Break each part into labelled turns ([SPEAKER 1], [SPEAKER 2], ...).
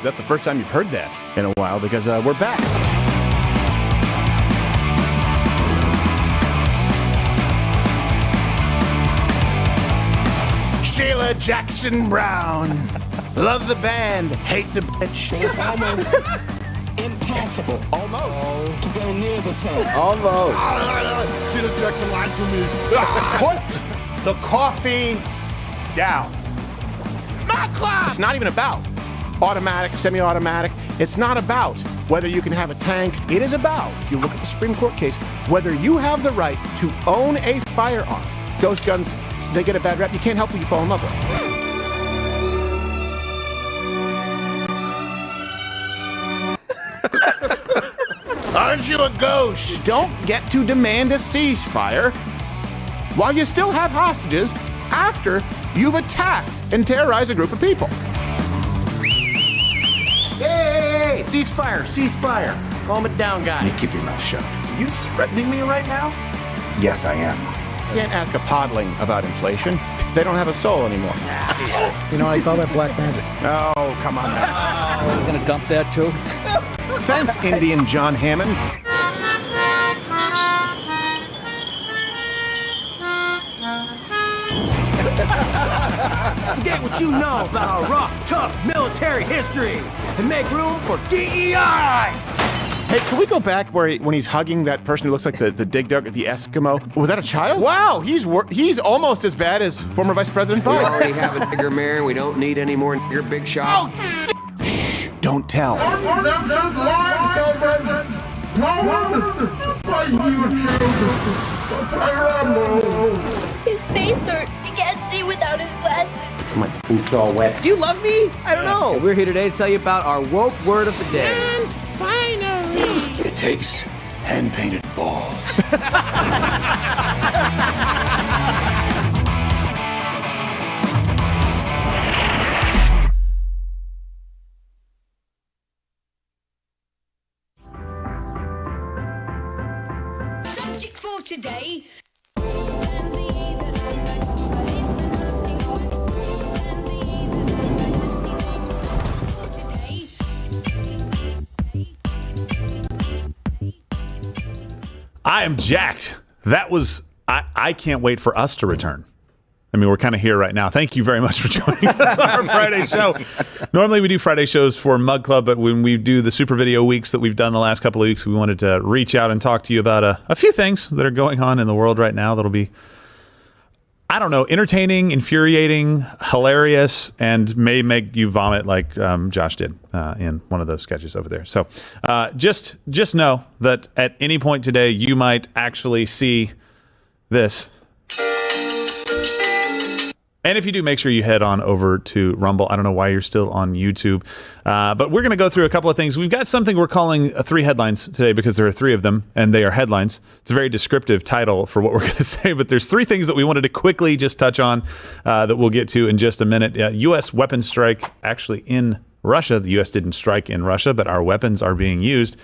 [SPEAKER 1] that's the first time you've heard that in a while because we're back. Sheila Jackson Brown. Love the band, hate the bitch.
[SPEAKER 2] It's almost impossible.
[SPEAKER 1] Almost.
[SPEAKER 2] To go near the sun.
[SPEAKER 3] Almost.
[SPEAKER 1] Sheila Jackson lied to me. Put the coffee down. Not class. It's not even about automatic, semi-automatic. It's not about whether you can have a tank. It is about, if you look at the Supreme Court case, whether you have the right to own a firearm. Ghost guns, they get a bad rep. You can't help who you fall in love with. Aren't you a ghost? Don't get to demand a ceasefire while you still have hostages after you've attacked and terrorized a group of people.
[SPEAKER 4] Hey, ceasefire, ceasefire. Calm it down, guys.
[SPEAKER 3] You keep your mouth shut.
[SPEAKER 4] Are you threatening me right now?
[SPEAKER 3] Yes, I am.
[SPEAKER 1] You can't ask a podling about inflation. They don't have a soul anymore.
[SPEAKER 5] You know, I call that black magic.
[SPEAKER 1] Oh, come on now.
[SPEAKER 5] Are you gonna dump that too?
[SPEAKER 1] Thanks, Indian John Hammond.
[SPEAKER 4] Forget what you know about our rough, tough military history and make room for DEI!
[SPEAKER 1] Hey, can we go back when he's hugging that person who looks like the dig dug, the Eskimo? Was that a child? Wow, he's almost as bad as former Vice President
[SPEAKER 6] We
[SPEAKER 1] Biden.
[SPEAKER 6] already have a bigger mayor. We don't need any more your big shot.
[SPEAKER 1] Oh, shh, don't tell.
[SPEAKER 7] His face hurts. He can't see without his glasses.
[SPEAKER 3] My boots all wet.
[SPEAKER 4] Do you love me? I don't know. We're here today to tell you about our woke word of the day.
[SPEAKER 7] And finally.
[SPEAKER 1] It takes hand-painted balls.
[SPEAKER 7] Subject for today.
[SPEAKER 8] I am jacked. That was, I can't wait for us to return. I mean, we're kind of here right now. Thank you very much for joining us on our Friday show. Normally we do Friday shows for Mug Club, but when we do the super video weeks that we've done the last couple of weeks, we wanted to reach out and talk to you about a few things that are going on in the world right now that'll be, I don't know, entertaining, infuriating, hilarious, and may make you vomit like Josh did in one of those sketches over there. So just know that at any point today, you might actually see this. And if you do, make sure you head on over to Rumble. I don't know why you're still on YouTube. But we're going to go through a couple of things. We've got something we're calling 3 headlines today because there are 3 of them, and they are headlines. It's a very descriptive title for what we're going to say, but there's 3 things that we wanted to quickly just touch on that we'll get to in just a minute. U.S. weapons strike actually in Russia. The U.S. didn't strike in Russia, but our weapons are being used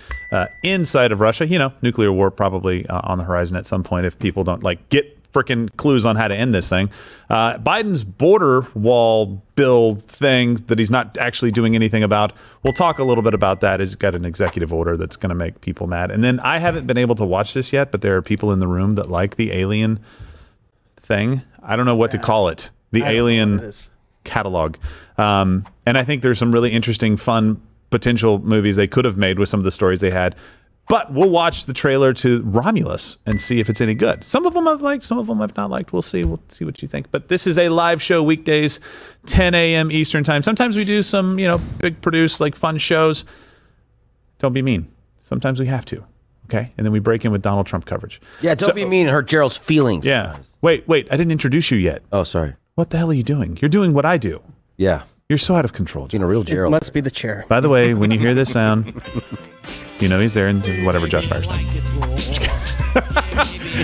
[SPEAKER 8] inside of Russia. You know, nuclear war probably on the horizon at some point if people don't get freaking clues on how to end this thing. Biden's border wall bill thing that he's not actually doing anything about. We'll talk a little bit about that. He's got an executive order that's going to make people mad. And then I haven't been able to watch this yet, but there are people in the room that like the Alien thing. I don't know what to call it. The Alien catalog. And I think there's some really interesting, fun, potential movies they could have made with some of the stories they had. But we'll watch the trailer to Romulus and see if it's any good. Some of them I've liked, some of them I've not liked. We'll see. We'll see what you think. But this is a live show weekdays, 10 a.m. Eastern time. Sometimes we do some, big produce, fun shows. Don't be mean. Sometimes we have to. Okay? And then we break in with Donald Trump coverage.
[SPEAKER 3] Yeah, don't be mean and hurt Gerald's feelings.
[SPEAKER 8] Yeah. Wait. I didn't introduce you yet.
[SPEAKER 3] Oh, sorry.
[SPEAKER 8] What the hell are you doing? You're doing what I do.
[SPEAKER 3] Yeah.
[SPEAKER 8] You're so out of control, Gerald.
[SPEAKER 3] Being a real
[SPEAKER 5] It
[SPEAKER 3] Gerald.
[SPEAKER 5] must be the chair.
[SPEAKER 8] By the way, when you hear this sound, you know he's there and whatever, Josh Firestine.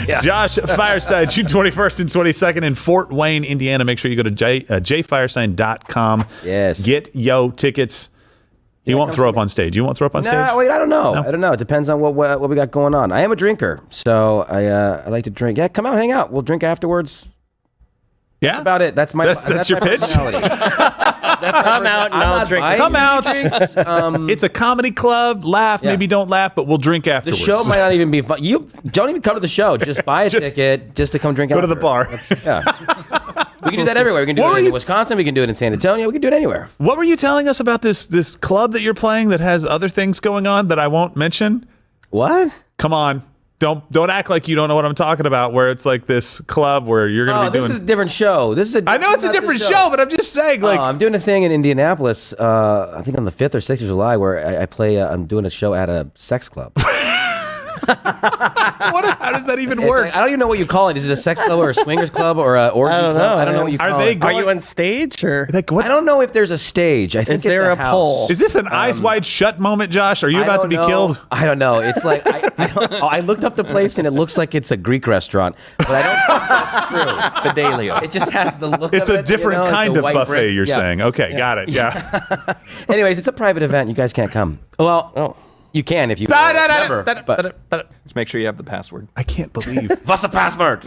[SPEAKER 3] Yeah.
[SPEAKER 8] Josh Firestine, June 21st and 22nd in Fort Wayne, Indiana. Make sure you go to jfirestine.com.
[SPEAKER 3] Yes.
[SPEAKER 8] Get yo tickets. He won't throw up on stage. You won't throw up on stage?
[SPEAKER 3] Wait, I don't know.
[SPEAKER 8] No?
[SPEAKER 3] I don't know. It depends on what we got going on. I am a drinker, so I like to drink. Yeah, come out, hang out. We'll drink afterwards.
[SPEAKER 8] Yeah?
[SPEAKER 3] That's about it. That's
[SPEAKER 8] your
[SPEAKER 3] my
[SPEAKER 8] pitch?
[SPEAKER 3] personality.
[SPEAKER 9] Come out and I'll drink.
[SPEAKER 8] Come out. It's a comedy club. Laugh, maybe don't laugh, but we'll drink
[SPEAKER 3] The
[SPEAKER 8] afterwards.
[SPEAKER 3] show might not even be fun. You don't even come to the show. Just buy a ticket just to come drink.
[SPEAKER 8] Go to the bar.
[SPEAKER 3] We can do that everywhere. We can do it in Wisconsin. We can do it in San Antonio. We can do it anywhere.
[SPEAKER 8] What were you telling us about this club that you're playing that has other things going on that I won't mention?
[SPEAKER 3] What?
[SPEAKER 8] Come on. Don't act like you don't know what I'm talking about, where it's like this club where you're going to be doing...
[SPEAKER 3] This is a different show.
[SPEAKER 8] I know it's a different show, but I'm just saying, like...
[SPEAKER 3] I'm doing a thing in Indianapolis, I think on the 5th or 6th of July, where I play, I'm doing a show at a sex club.
[SPEAKER 8] How does that even work?
[SPEAKER 3] Like, I don't even know what you call it. Is it a sex club or a swingers club or an orgy club? I don't know what you call it.
[SPEAKER 9] Are you on stage or?
[SPEAKER 8] Like, what?
[SPEAKER 3] I don't know if there's a stage. I think
[SPEAKER 9] Is there
[SPEAKER 3] it's
[SPEAKER 9] a
[SPEAKER 3] house.
[SPEAKER 9] pole?
[SPEAKER 8] Is this an eyes wide shut moment, Josh? Are you about to be killed?
[SPEAKER 3] I don't know. It's like I looked up the place and it looks like it's a Greek restaurant, but I don't think that's true.
[SPEAKER 9] Fidelio.
[SPEAKER 3] It just has the look.
[SPEAKER 8] It's
[SPEAKER 3] of
[SPEAKER 8] a
[SPEAKER 3] it,
[SPEAKER 8] different
[SPEAKER 3] it's
[SPEAKER 8] kind
[SPEAKER 3] a
[SPEAKER 8] of
[SPEAKER 3] white
[SPEAKER 8] buffet,
[SPEAKER 3] brick.
[SPEAKER 8] you're
[SPEAKER 3] Yeah.
[SPEAKER 8] saying. Okay, got it. Yeah.
[SPEAKER 3] Anyways, it's a private event. You guys can't come. Well, you can if you remember. But
[SPEAKER 10] Just make sure you have the password.
[SPEAKER 8] I can't believe.
[SPEAKER 3] what's the password?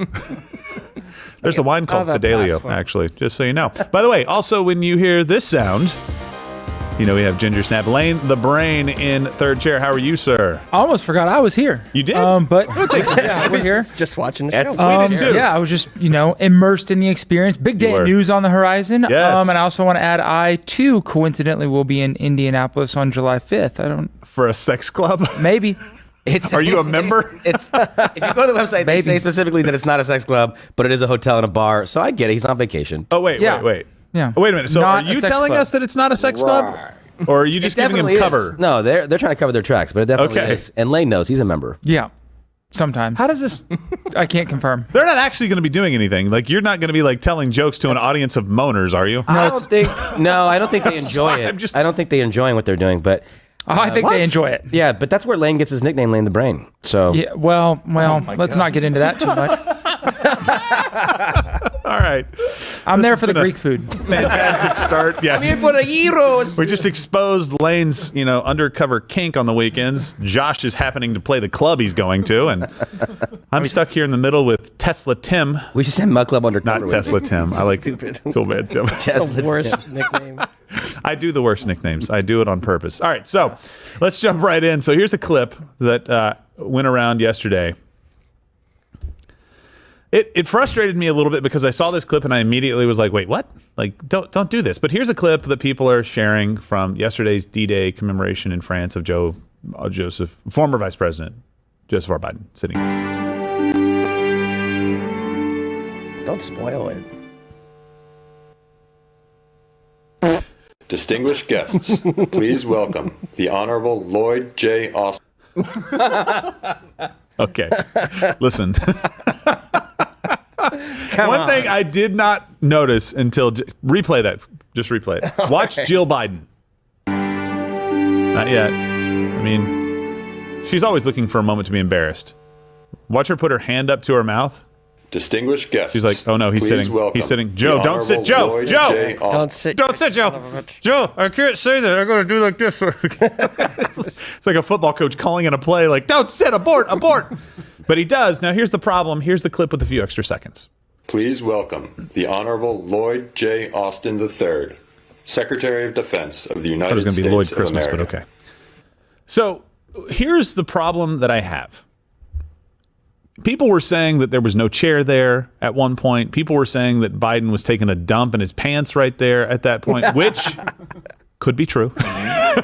[SPEAKER 8] There's a wine called
[SPEAKER 9] that
[SPEAKER 8] Fidelio,
[SPEAKER 9] password.
[SPEAKER 8] actually, just so you know. By the way, also when you hear this sound, you know we have Ginger Snap Lane, the brain in third chair. How are you, sir?
[SPEAKER 5] I almost forgot I was here.
[SPEAKER 8] You did?
[SPEAKER 5] But yeah, we're here.
[SPEAKER 9] Just watching the show.
[SPEAKER 8] We did too.
[SPEAKER 5] Yeah, I was just, immersed in the experience. Big day
[SPEAKER 8] were.
[SPEAKER 5] of news on the horizon.
[SPEAKER 8] Yes.
[SPEAKER 5] And I also want to add, I too coincidentally will be in Indianapolis on July 5th.
[SPEAKER 8] For a sex club?
[SPEAKER 5] Maybe.
[SPEAKER 8] Are you a member?
[SPEAKER 3] It's if you go to the website, they say specifically that it's not a sex club, but it is a hotel and a bar. So I get it. He's on vacation.
[SPEAKER 8] Oh, wait.
[SPEAKER 5] Yeah.
[SPEAKER 8] Oh,
[SPEAKER 5] Yeah.
[SPEAKER 8] wait a minute. So
[SPEAKER 5] Not
[SPEAKER 8] are
[SPEAKER 5] a
[SPEAKER 8] you
[SPEAKER 5] sex
[SPEAKER 8] telling
[SPEAKER 5] club.
[SPEAKER 8] us that it's not a sex club? Or are you just giving him
[SPEAKER 3] Definitely
[SPEAKER 8] cover?
[SPEAKER 3] is. No, they're trying to cover their tracks, but it definitely
[SPEAKER 8] Okay.
[SPEAKER 3] is. And Lane knows he's a member.
[SPEAKER 5] Yeah. Sometimes.
[SPEAKER 8] How does this...
[SPEAKER 5] I can't confirm.
[SPEAKER 8] They're not actually going to be doing anything. Like, you're not going to be, like, telling jokes to an audience of moaners, are you?
[SPEAKER 3] I don't think they enjoy it. I don't think they're enjoying what they're doing, but...
[SPEAKER 5] I think they enjoy it.
[SPEAKER 3] Yeah, but that's where Lane gets his nickname, Lane the Brain. So
[SPEAKER 5] Yeah. Well, let's not get into that too much.
[SPEAKER 8] All right.
[SPEAKER 5] I'm there
[SPEAKER 8] has
[SPEAKER 5] for the
[SPEAKER 8] been a
[SPEAKER 5] Greek food.
[SPEAKER 8] Fantastic start. Yeah.
[SPEAKER 3] for the heroes.
[SPEAKER 8] We just exposed Lane's, undercover kink on the weekends. Josh is happening to play the club he's going to, and I'm stuck here in the middle with Tesla Tim.
[SPEAKER 3] We should send Mud Club undercover.
[SPEAKER 8] Not Tesla Tim. I like
[SPEAKER 9] stupid.
[SPEAKER 8] Too bad Tim.
[SPEAKER 3] Tesla
[SPEAKER 9] The worst nickname.
[SPEAKER 8] I do the worst nicknames. I do it on purpose. All right, so let's jump right in. So here's a clip that went around yesterday. It frustrated me a little bit because I saw this clip and I immediately was like, wait, what? Like, don't do this. But here's a clip that people are sharing from yesterday's D-Day commemoration in France of former Vice President Joseph R. Biden sitting.
[SPEAKER 9] Don't spoil it.
[SPEAKER 11] Distinguished guests, please welcome the Honorable Lloyd J. Austin.
[SPEAKER 8] Okay, listen. One thing I did not notice until replay that. Just replay it. Watch Jill Biden. Not yet. I mean, she's always looking for a moment to be embarrassed. Watch her put her hand up to her mouth.
[SPEAKER 11] Distinguished guests.
[SPEAKER 8] She's like, oh no, he's
[SPEAKER 11] please
[SPEAKER 8] sitting.
[SPEAKER 11] welcome
[SPEAKER 8] He's sitting.
[SPEAKER 11] the
[SPEAKER 8] Joe, don't sit. Joe,
[SPEAKER 11] Honorable Lloyd
[SPEAKER 8] Joe.
[SPEAKER 11] J. Austin.
[SPEAKER 9] Don't sit.
[SPEAKER 8] Don't sit, Joe. Joe, I can't say that. I gotta do like this. It's like a football coach calling in a play, like, don't sit, abort. But he does. Now here's the problem. Here's the clip with a few extra seconds.
[SPEAKER 11] Please welcome the Honorable Lloyd J. Austin III, Secretary of Defense of the
[SPEAKER 8] I
[SPEAKER 11] United
[SPEAKER 8] thought it was gonna
[SPEAKER 11] States
[SPEAKER 8] be Lloyd
[SPEAKER 11] of
[SPEAKER 8] Christmas,
[SPEAKER 11] America.
[SPEAKER 8] but okay. So here's the problem that I have. People were saying that there was no chair there at one point. People were saying that Biden was taking a dump in his pants right there at that point, which could be true.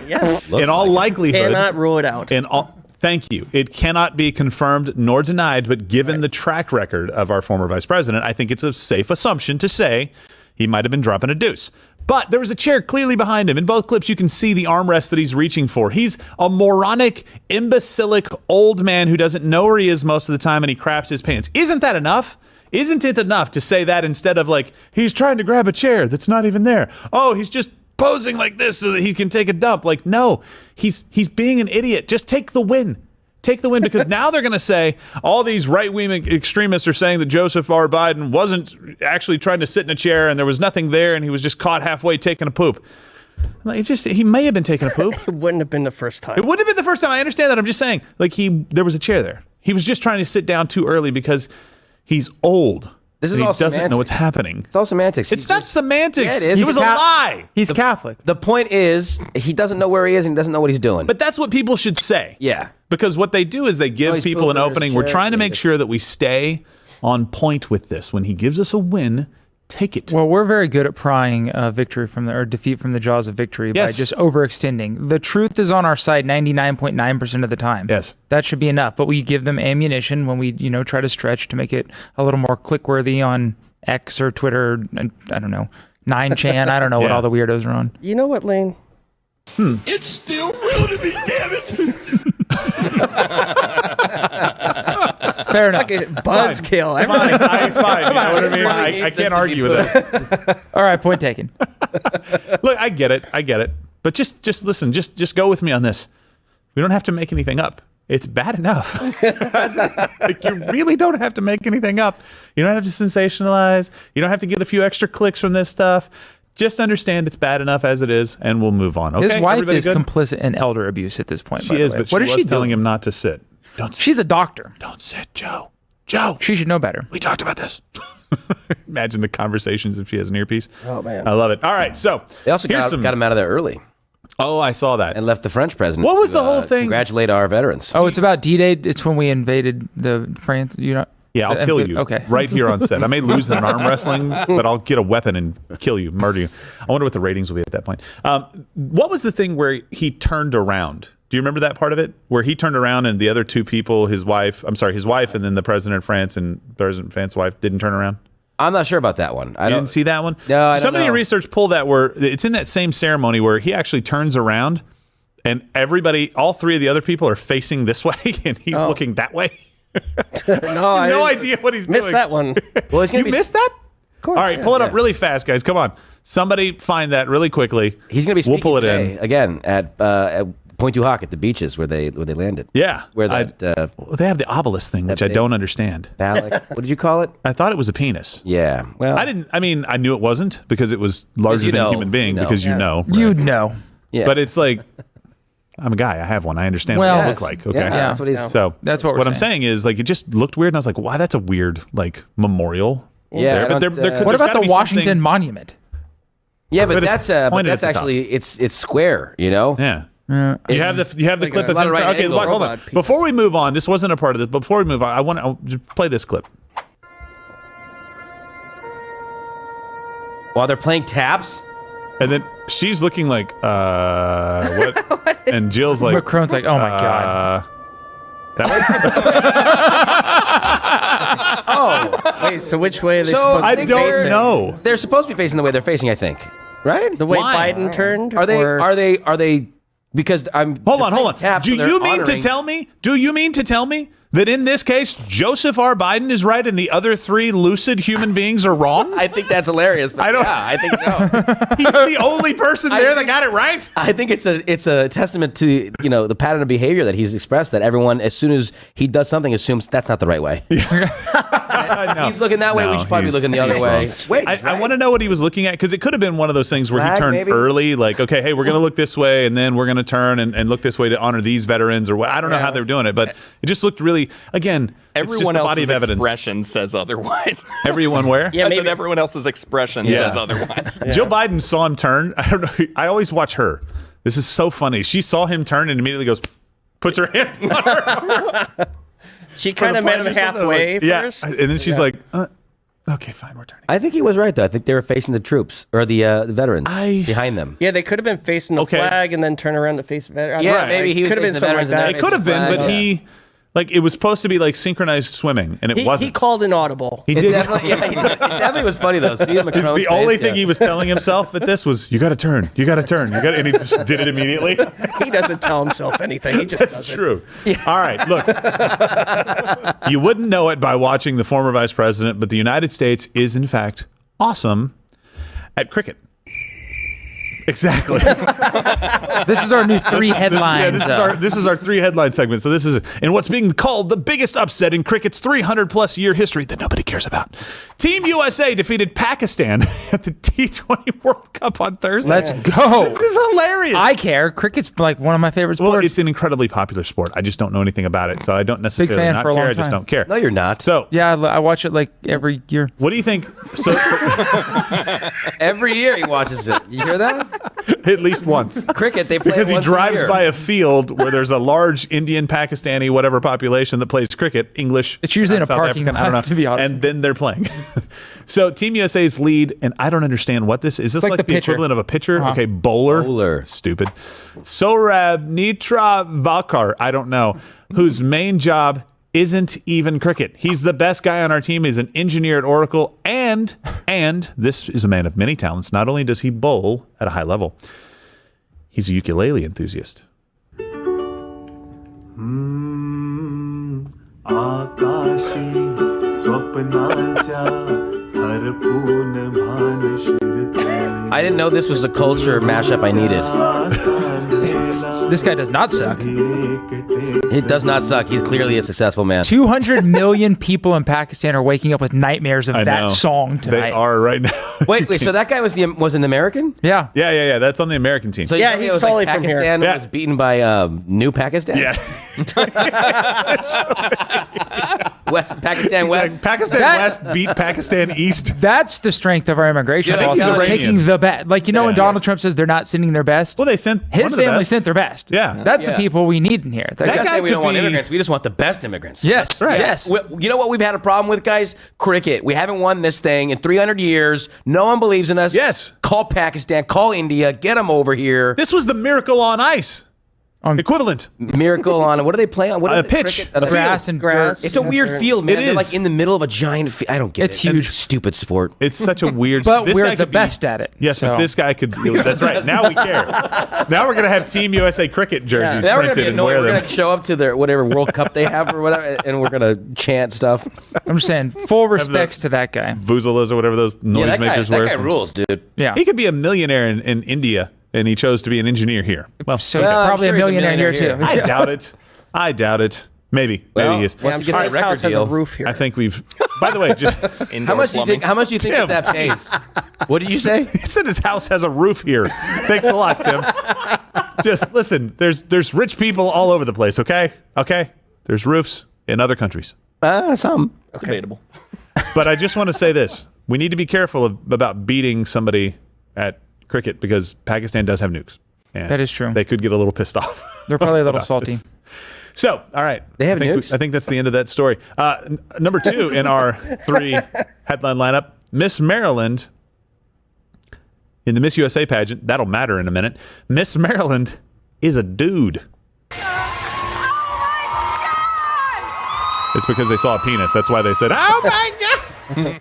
[SPEAKER 9] Yes.
[SPEAKER 8] In all likelihood.
[SPEAKER 9] Cannot rule it out.
[SPEAKER 8] Thank you. It cannot be confirmed nor denied, but given the track record of our former vice president, I think it's a safe assumption to say he might have been dropping a deuce. But there was a chair clearly behind him. In both clips, you can see the armrest that he's reaching for. He's a moronic, imbecilic old man who doesn't know where he is most of the time, and he craps his pants. Isn't that enough? Isn't it enough to say that instead of like, he's trying to grab a chair that's not even there? Oh, he's just posing like this so that he can take a dump. Like, no, he's being an idiot. Just take the win. Take the win, because now they're going to say all these right-wing extremists are saying that Joseph R. Biden wasn't actually trying to sit in a chair and there was nothing there and he was just caught halfway taking a poop. Like, he may have been taking a poop.
[SPEAKER 9] It wouldn't have been the first time.
[SPEAKER 8] It wouldn't have been the first time. I understand that. I'm just saying, like, there was a chair there. He was just trying to sit down too early because he's old.
[SPEAKER 3] This is
[SPEAKER 8] and
[SPEAKER 3] all
[SPEAKER 8] he doesn't know what's
[SPEAKER 3] semantics.
[SPEAKER 8] happening.
[SPEAKER 3] It's all semantics.
[SPEAKER 8] It's not semantics.
[SPEAKER 3] Yeah, it is.
[SPEAKER 8] It was a lie.
[SPEAKER 5] He's Catholic.
[SPEAKER 3] The point is, he doesn't know where he is and he doesn't know what he's doing.
[SPEAKER 8] But that's what people should say.
[SPEAKER 3] Yeah.
[SPEAKER 8] Because what they do is they give
[SPEAKER 3] he's
[SPEAKER 8] people an
[SPEAKER 3] pooping in his
[SPEAKER 8] opening. We're
[SPEAKER 3] chair.
[SPEAKER 8] trying to make sure that we stay on point with this. When he gives us a win, take it.
[SPEAKER 5] Well, we're very good at prying victory from the or defeat from the jaws of victory by
[SPEAKER 8] Yes.
[SPEAKER 5] just overextending. The truth is on our side 99.9% of the time.
[SPEAKER 8] Yes.
[SPEAKER 5] That should be enough. But we give them ammunition when we, try to stretch to make it a little more click-worthy on X or Twitter. I don't know, 9chan. I don't know what
[SPEAKER 8] Yeah.
[SPEAKER 5] all the weirdos are on.
[SPEAKER 9] You know what, Lane?
[SPEAKER 2] It's still real to me, damn it.
[SPEAKER 5] Fair enough.
[SPEAKER 9] Buzzkill.
[SPEAKER 8] It's fine. You know what I mean? I can't argue with it.
[SPEAKER 5] All right, point taken.
[SPEAKER 8] Look, I get it. But just listen. Just go with me on this. We don't have to make anything up. It's bad enough. Like, you really don't have to make anything up. You don't have to sensationalize. You don't have to get a few extra clicks from this stuff. Just understand it's bad enough as it is, and we'll move on. Okay,
[SPEAKER 5] His wife
[SPEAKER 8] everybody
[SPEAKER 5] is
[SPEAKER 8] good?
[SPEAKER 5] complicit in elder abuse at this point.
[SPEAKER 8] She
[SPEAKER 5] by the
[SPEAKER 8] is,
[SPEAKER 5] way.
[SPEAKER 8] but
[SPEAKER 5] what
[SPEAKER 8] she
[SPEAKER 5] is
[SPEAKER 8] was
[SPEAKER 5] she
[SPEAKER 8] telling
[SPEAKER 5] doing?
[SPEAKER 8] him not to sit. Don't sit.
[SPEAKER 5] She's a doctor.
[SPEAKER 8] Don't sit, Joe. Joe,
[SPEAKER 5] She should know better.
[SPEAKER 8] we talked about this. Imagine the conversations if she has an earpiece.
[SPEAKER 9] Oh, man.
[SPEAKER 8] I love it. All right, so
[SPEAKER 3] They also
[SPEAKER 8] here's
[SPEAKER 3] got him out of there early
[SPEAKER 8] Oh, I saw that.
[SPEAKER 3] and left the French president.
[SPEAKER 8] What was
[SPEAKER 3] to,
[SPEAKER 8] the whole thing?
[SPEAKER 3] Congratulate our veterans.
[SPEAKER 5] Oh, it's about D-Day. It's when we invaded the France.
[SPEAKER 8] Yeah, I'll kill you.
[SPEAKER 5] Okay.
[SPEAKER 8] Right here on set. I may lose in an arm wrestling, but I'll get a weapon and kill you, murder you. I wonder what the ratings will be at that point. What was the thing where he turned around? Do you remember that part of it? Where he turned around and the other two people, his wife and then the president of France and President France's wife didn't turn around?
[SPEAKER 3] I'm not sure about that one. I
[SPEAKER 8] You
[SPEAKER 3] don't
[SPEAKER 8] didn't see that one?
[SPEAKER 3] No, I don't
[SPEAKER 8] Somebody in
[SPEAKER 3] know.
[SPEAKER 8] research pulled that where it's in that same ceremony where he actually turns around and all three of the other people are facing this way and he's looking that way.
[SPEAKER 9] No, I
[SPEAKER 8] No idea what he's
[SPEAKER 9] missed
[SPEAKER 8] doing.
[SPEAKER 9] that one.
[SPEAKER 3] Well, he's
[SPEAKER 8] You
[SPEAKER 3] gonna be
[SPEAKER 8] missed that?
[SPEAKER 9] Of course,
[SPEAKER 8] All right,
[SPEAKER 9] yeah.
[SPEAKER 8] pull it up really fast, guys. Come on. Somebody find that really quickly.
[SPEAKER 3] He's going to be speaking
[SPEAKER 8] We'll pull it
[SPEAKER 3] today,
[SPEAKER 8] in.
[SPEAKER 3] again at Point Du Hoc at the beaches where they landed.
[SPEAKER 8] Yeah.
[SPEAKER 3] Where that
[SPEAKER 8] They have the obelisk thing, which I
[SPEAKER 3] big-
[SPEAKER 8] don't understand.
[SPEAKER 3] phallic. What did you call it?
[SPEAKER 8] I thought it was a penis.
[SPEAKER 3] Yeah. Well,
[SPEAKER 8] I knew it wasn't because it was larger
[SPEAKER 3] you
[SPEAKER 8] than
[SPEAKER 3] know.
[SPEAKER 8] a human being
[SPEAKER 3] You know.
[SPEAKER 8] because you know.
[SPEAKER 5] You'd know.
[SPEAKER 3] Yeah.
[SPEAKER 8] But it's like, I'm a guy. I have one. I understand
[SPEAKER 5] Well,
[SPEAKER 8] what they
[SPEAKER 3] Yes.
[SPEAKER 8] look like. Okay.
[SPEAKER 3] Yeah, that's what he's.
[SPEAKER 8] So
[SPEAKER 5] That's what we're
[SPEAKER 8] I'm saying is like it just looked weird, and I was like, "Wow, that's a weird like memorial."
[SPEAKER 3] Yeah,
[SPEAKER 8] there.
[SPEAKER 3] I
[SPEAKER 8] But
[SPEAKER 3] don't,
[SPEAKER 8] there could,
[SPEAKER 5] What
[SPEAKER 8] there's
[SPEAKER 5] about
[SPEAKER 8] gotta
[SPEAKER 5] the
[SPEAKER 8] be
[SPEAKER 5] Washington
[SPEAKER 8] something-
[SPEAKER 5] Monument?
[SPEAKER 3] Yeah,
[SPEAKER 8] But
[SPEAKER 3] but
[SPEAKER 8] it's
[SPEAKER 3] that's
[SPEAKER 8] pointed at the top.
[SPEAKER 3] actually it's square. You know.
[SPEAKER 8] Yeah. You have the
[SPEAKER 9] like
[SPEAKER 8] clip
[SPEAKER 9] a
[SPEAKER 8] of
[SPEAKER 9] lot
[SPEAKER 8] him.
[SPEAKER 9] of right
[SPEAKER 8] Okay,
[SPEAKER 9] angle
[SPEAKER 8] hold on.
[SPEAKER 9] robot people.
[SPEAKER 8] Before we move on, this wasn't a part of this. But before we move on, I'll just play this clip.
[SPEAKER 3] While they're playing taps.
[SPEAKER 8] And then she's looking like, what? And Jill's like,
[SPEAKER 5] Macron's like, oh my God.
[SPEAKER 8] That
[SPEAKER 9] Wait, so which way are they
[SPEAKER 3] So,
[SPEAKER 9] supposed
[SPEAKER 8] I
[SPEAKER 9] to be
[SPEAKER 8] don't
[SPEAKER 9] facing?
[SPEAKER 8] know.
[SPEAKER 3] They're supposed to be facing the way they're facing. I think. Right?
[SPEAKER 9] The way
[SPEAKER 8] Why?
[SPEAKER 9] Biden turned?
[SPEAKER 3] Are they?
[SPEAKER 9] or-
[SPEAKER 3] Are they? Because I'm.
[SPEAKER 8] Hold
[SPEAKER 3] they're
[SPEAKER 8] on.
[SPEAKER 3] playing taps,
[SPEAKER 8] Do
[SPEAKER 3] so they're
[SPEAKER 8] you mean to
[SPEAKER 3] honoring-
[SPEAKER 8] tell me? Do you mean to tell me that in this case, Joseph R. Biden is right and the other three lucid human beings are wrong?
[SPEAKER 3] I think that's hilarious. But
[SPEAKER 8] I don't-
[SPEAKER 3] Yeah, I think so.
[SPEAKER 8] He's the only person there that got it right.
[SPEAKER 3] I think it's a testament to the pattern of behavior that he's expressed, that everyone, as soon as he does something, assumes that's not the right way.
[SPEAKER 8] No.
[SPEAKER 3] He's looking that way.
[SPEAKER 8] No,
[SPEAKER 3] we should probably be
[SPEAKER 8] he's-
[SPEAKER 3] looking the other
[SPEAKER 8] he's
[SPEAKER 3] way.
[SPEAKER 8] wrong.
[SPEAKER 3] Wait,
[SPEAKER 8] I want to know what he was looking at because it could have been one of those things where he
[SPEAKER 3] Flag,
[SPEAKER 8] turned
[SPEAKER 3] maybe?
[SPEAKER 8] early, like, okay, hey, we're going to look this way and then we're going to turn and look this way to honor these veterans or what. I don't know how they were doing it, but it just looked really, again, it's just
[SPEAKER 10] Everyone
[SPEAKER 8] the body
[SPEAKER 10] else's
[SPEAKER 8] of evidence.
[SPEAKER 10] expression says otherwise.
[SPEAKER 8] Everyone where?
[SPEAKER 9] Yeah,
[SPEAKER 10] I said
[SPEAKER 9] maybe.
[SPEAKER 10] everyone else's expression says otherwise.
[SPEAKER 8] Jill Biden saw him turn. I don't know. I always watch her. This is so funny. She saw him turn and immediately goes, puts her hand on her.
[SPEAKER 9] She kind of met him halfway
[SPEAKER 8] Yeah.
[SPEAKER 9] first.
[SPEAKER 8] And then she's like, okay, fine, we're turning.
[SPEAKER 3] I think he was right though. I think they were facing the troops or the veterans behind them.
[SPEAKER 9] Yeah, they could have been facing the
[SPEAKER 8] Okay.
[SPEAKER 9] flag and then turn around to face the veteran.
[SPEAKER 3] Yeah,
[SPEAKER 9] Right.
[SPEAKER 3] maybe he was
[SPEAKER 9] could have been
[SPEAKER 3] facing the
[SPEAKER 9] something like
[SPEAKER 3] veterans and
[SPEAKER 9] that.
[SPEAKER 3] then
[SPEAKER 8] It could have been, but
[SPEAKER 3] flag.
[SPEAKER 8] he, like, it was supposed to be like synchronized swimming, and it wasn't.
[SPEAKER 9] He called an audible.
[SPEAKER 8] He
[SPEAKER 3] It
[SPEAKER 8] did.
[SPEAKER 3] definitely, it definitely was funny though. Seeing Macron's
[SPEAKER 8] The only
[SPEAKER 3] face,
[SPEAKER 8] thing
[SPEAKER 3] yeah.
[SPEAKER 8] he was telling himself at this was, "You got to turn, you got to turn, you got," and he just did it immediately.
[SPEAKER 9] He doesn't tell himself anything. He just
[SPEAKER 8] That's
[SPEAKER 9] does it.
[SPEAKER 8] true. All right, look, you wouldn't know it by watching the former vice president, but the United States is in fact awesome at cricket. Exactly.
[SPEAKER 5] This is our new three headlines.
[SPEAKER 8] This is our three headline segment. So this is in what's being called the biggest upset in cricket's 300+ year history that nobody cares about. Team USA defeated Pakistan at the T20 World Cup on Thursday.
[SPEAKER 5] Let's go.
[SPEAKER 8] This is hilarious.
[SPEAKER 5] I care. Cricket's like one of my favorite sports.
[SPEAKER 8] Well, it's an incredibly popular sport. I just don't know anything about it, so I don't necessarily
[SPEAKER 5] fan
[SPEAKER 8] not
[SPEAKER 5] for a
[SPEAKER 8] care.
[SPEAKER 5] long
[SPEAKER 8] I just
[SPEAKER 5] time.
[SPEAKER 8] don't care.
[SPEAKER 3] No, you're not.
[SPEAKER 8] So
[SPEAKER 5] yeah, I watch it like every year.
[SPEAKER 8] what do you think? So
[SPEAKER 3] Every year he watches it. You hear that?
[SPEAKER 8] at least once.
[SPEAKER 3] Cricket, they play
[SPEAKER 8] Because
[SPEAKER 3] it
[SPEAKER 8] he
[SPEAKER 3] once a
[SPEAKER 8] drives
[SPEAKER 3] year.
[SPEAKER 8] by a field where there's a large Indian, Pakistani, whatever population that plays cricket, English.
[SPEAKER 5] It's usually in a
[SPEAKER 8] South
[SPEAKER 5] parking
[SPEAKER 8] African, I don't know.
[SPEAKER 5] lot, to be honest.
[SPEAKER 8] And then they're playing. So Team USA's lead, and I don't understand what this is. Is this
[SPEAKER 5] like
[SPEAKER 8] like
[SPEAKER 5] the
[SPEAKER 8] the
[SPEAKER 5] pitcher.
[SPEAKER 8] equivalent of a pitcher?
[SPEAKER 5] Uh-huh.
[SPEAKER 8] Okay, bowler.
[SPEAKER 3] Bowler.
[SPEAKER 8] Stupid. Sorab Nitra Valkar, I don't know, whose main job isn't even cricket. He's the best guy on our team. He's an engineer at Oracle, and this is a man of many talents. Not only does he bowl at a high level, he's a ukulele enthusiast.
[SPEAKER 3] I didn't know this was the culture mashup I needed.
[SPEAKER 5] This guy does not suck.
[SPEAKER 3] He does not suck. He's clearly a successful man.
[SPEAKER 5] 200 million people in Pakistan are waking up with nightmares of
[SPEAKER 8] I
[SPEAKER 5] that
[SPEAKER 8] know.
[SPEAKER 5] song tonight.
[SPEAKER 8] They are right now.
[SPEAKER 3] Wait. So that guy was an American?
[SPEAKER 5] Yeah.
[SPEAKER 8] Yeah. That's on the American team.
[SPEAKER 3] So
[SPEAKER 9] Yeah,
[SPEAKER 3] you
[SPEAKER 9] he's
[SPEAKER 3] know, it was
[SPEAKER 9] totally
[SPEAKER 3] like
[SPEAKER 9] from here.
[SPEAKER 3] Pakistan
[SPEAKER 8] Yeah.
[SPEAKER 3] was beaten by New Pakistan.
[SPEAKER 8] yeah.
[SPEAKER 3] Pakistan West.
[SPEAKER 8] Pakistan West beat Pakistan East.
[SPEAKER 5] That's the strength of our immigration
[SPEAKER 3] Yeah,
[SPEAKER 5] policy.
[SPEAKER 8] he's
[SPEAKER 5] Is
[SPEAKER 8] Iranian.
[SPEAKER 5] taking the best. Like, you know, when
[SPEAKER 8] Yeah.
[SPEAKER 5] Donald Trump says they're not sending their best,
[SPEAKER 8] Well, they sent one
[SPEAKER 5] his
[SPEAKER 8] of the
[SPEAKER 5] family
[SPEAKER 8] best.
[SPEAKER 5] sent their best.
[SPEAKER 8] Yeah.
[SPEAKER 5] That's the
[SPEAKER 3] Yeah.
[SPEAKER 5] people we need in here.
[SPEAKER 3] That
[SPEAKER 8] guy
[SPEAKER 3] guy we
[SPEAKER 8] could
[SPEAKER 3] don't want
[SPEAKER 8] be-
[SPEAKER 3] immigrants. We just want the best immigrants.
[SPEAKER 5] Yes.
[SPEAKER 8] Right.
[SPEAKER 5] Yes.
[SPEAKER 3] You know what we've had a problem with, guys? Cricket. We haven't won this thing in 300 years. No one believes in us.
[SPEAKER 8] Yes.
[SPEAKER 3] Call Pakistan. Call India. Get them over here.
[SPEAKER 8] This was the miracle on ice. Equivalent.
[SPEAKER 3] Miracle on what do they play on? What is
[SPEAKER 8] A
[SPEAKER 3] it?
[SPEAKER 8] pitch.
[SPEAKER 3] Cricket? On a
[SPEAKER 5] Grass
[SPEAKER 3] field.
[SPEAKER 5] and
[SPEAKER 9] Grass.
[SPEAKER 5] dirt.
[SPEAKER 3] It's a weird field, man.
[SPEAKER 8] It
[SPEAKER 3] They're
[SPEAKER 8] is.
[SPEAKER 3] like in the middle of a giant field. I don't get
[SPEAKER 5] It's
[SPEAKER 3] it.
[SPEAKER 5] huge.
[SPEAKER 3] Stupid sport.
[SPEAKER 8] It's such a weird.
[SPEAKER 5] But
[SPEAKER 8] this
[SPEAKER 5] we're
[SPEAKER 8] guy
[SPEAKER 5] the
[SPEAKER 8] could be-
[SPEAKER 5] best at it.
[SPEAKER 8] Yes,
[SPEAKER 5] so.
[SPEAKER 8] but this guy could. That's right. Now we care. Now we're gonna have Team USA cricket jerseys
[SPEAKER 3] Now we're gonna
[SPEAKER 8] printed
[SPEAKER 3] be
[SPEAKER 8] and
[SPEAKER 3] annoyed.
[SPEAKER 8] wear
[SPEAKER 3] We're
[SPEAKER 8] them.
[SPEAKER 3] gonna show up to their whatever World Cup they have or whatever, and we're gonna chant stuff.
[SPEAKER 5] I'm just saying, full respects to that guy.
[SPEAKER 8] Vuvuzelas or whatever those noisemakers
[SPEAKER 3] that
[SPEAKER 8] were.
[SPEAKER 3] guy rules, dude.
[SPEAKER 5] Yeah.
[SPEAKER 8] He could be a millionaire in India, and he chose to be an engineer here. Well,
[SPEAKER 5] So he's
[SPEAKER 3] I'm
[SPEAKER 5] probably
[SPEAKER 3] sure
[SPEAKER 5] a
[SPEAKER 3] he's a
[SPEAKER 5] millionaire here,
[SPEAKER 3] millionaire
[SPEAKER 5] too.
[SPEAKER 8] I doubt it. I doubt it. Maybe.
[SPEAKER 3] Well,
[SPEAKER 8] Maybe he is.
[SPEAKER 3] yeah,
[SPEAKER 9] I'm
[SPEAKER 3] to get
[SPEAKER 9] sure
[SPEAKER 3] that
[SPEAKER 9] his
[SPEAKER 3] record
[SPEAKER 9] house has a
[SPEAKER 3] deal.
[SPEAKER 9] roof here.
[SPEAKER 8] I think we've. By the way,
[SPEAKER 3] How much do you think? How much do you think
[SPEAKER 8] Tim.
[SPEAKER 3] that pays? What did you say?
[SPEAKER 8] he said his house has a roof here. Thanks a lot, Tim. Just listen. There's rich people all over the place. Okay. There's roofs in other countries.
[SPEAKER 3] Some.
[SPEAKER 10] Debatable.
[SPEAKER 8] But I just want to say this: we need to be careful about beating somebody at cricket because Pakistan does have nukes. And
[SPEAKER 5] That is true.
[SPEAKER 8] They could get a little pissed off.
[SPEAKER 5] They're probably a little
[SPEAKER 8] about
[SPEAKER 5] salty.
[SPEAKER 8] this. So, all right.
[SPEAKER 3] They have
[SPEAKER 8] nukes? I think that's the end of that story. Number 2 in our 3 headline lineup, Miss Maryland in the Miss USA pageant. That'll matter in a minute. Miss Maryland is a dude. It's because they saw a penis. That's why they said, "Oh my God."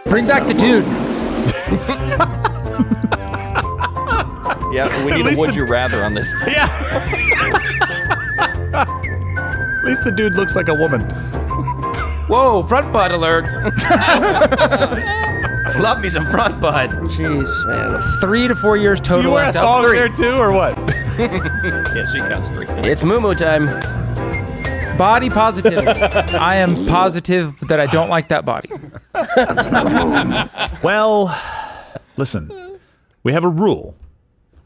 [SPEAKER 5] Bring back the dude.
[SPEAKER 10] Yeah, we need
[SPEAKER 8] least
[SPEAKER 10] a would
[SPEAKER 8] the-
[SPEAKER 10] you rather on this.
[SPEAKER 8] Yeah. At least the dude looks like a woman.
[SPEAKER 3] Whoa! Front butt alert. Love me some front butt.
[SPEAKER 9] Jeez, man.
[SPEAKER 5] 3 to 4 years
[SPEAKER 8] Do
[SPEAKER 5] total.
[SPEAKER 8] you wear a
[SPEAKER 5] left out.
[SPEAKER 8] thong
[SPEAKER 5] 3.
[SPEAKER 8] there too, or what?
[SPEAKER 10] Yeah, she counts 3.
[SPEAKER 3] It's moo time.
[SPEAKER 5] Body positivity. I am positive that I don't like that body.
[SPEAKER 8] Well, listen, we have a rule.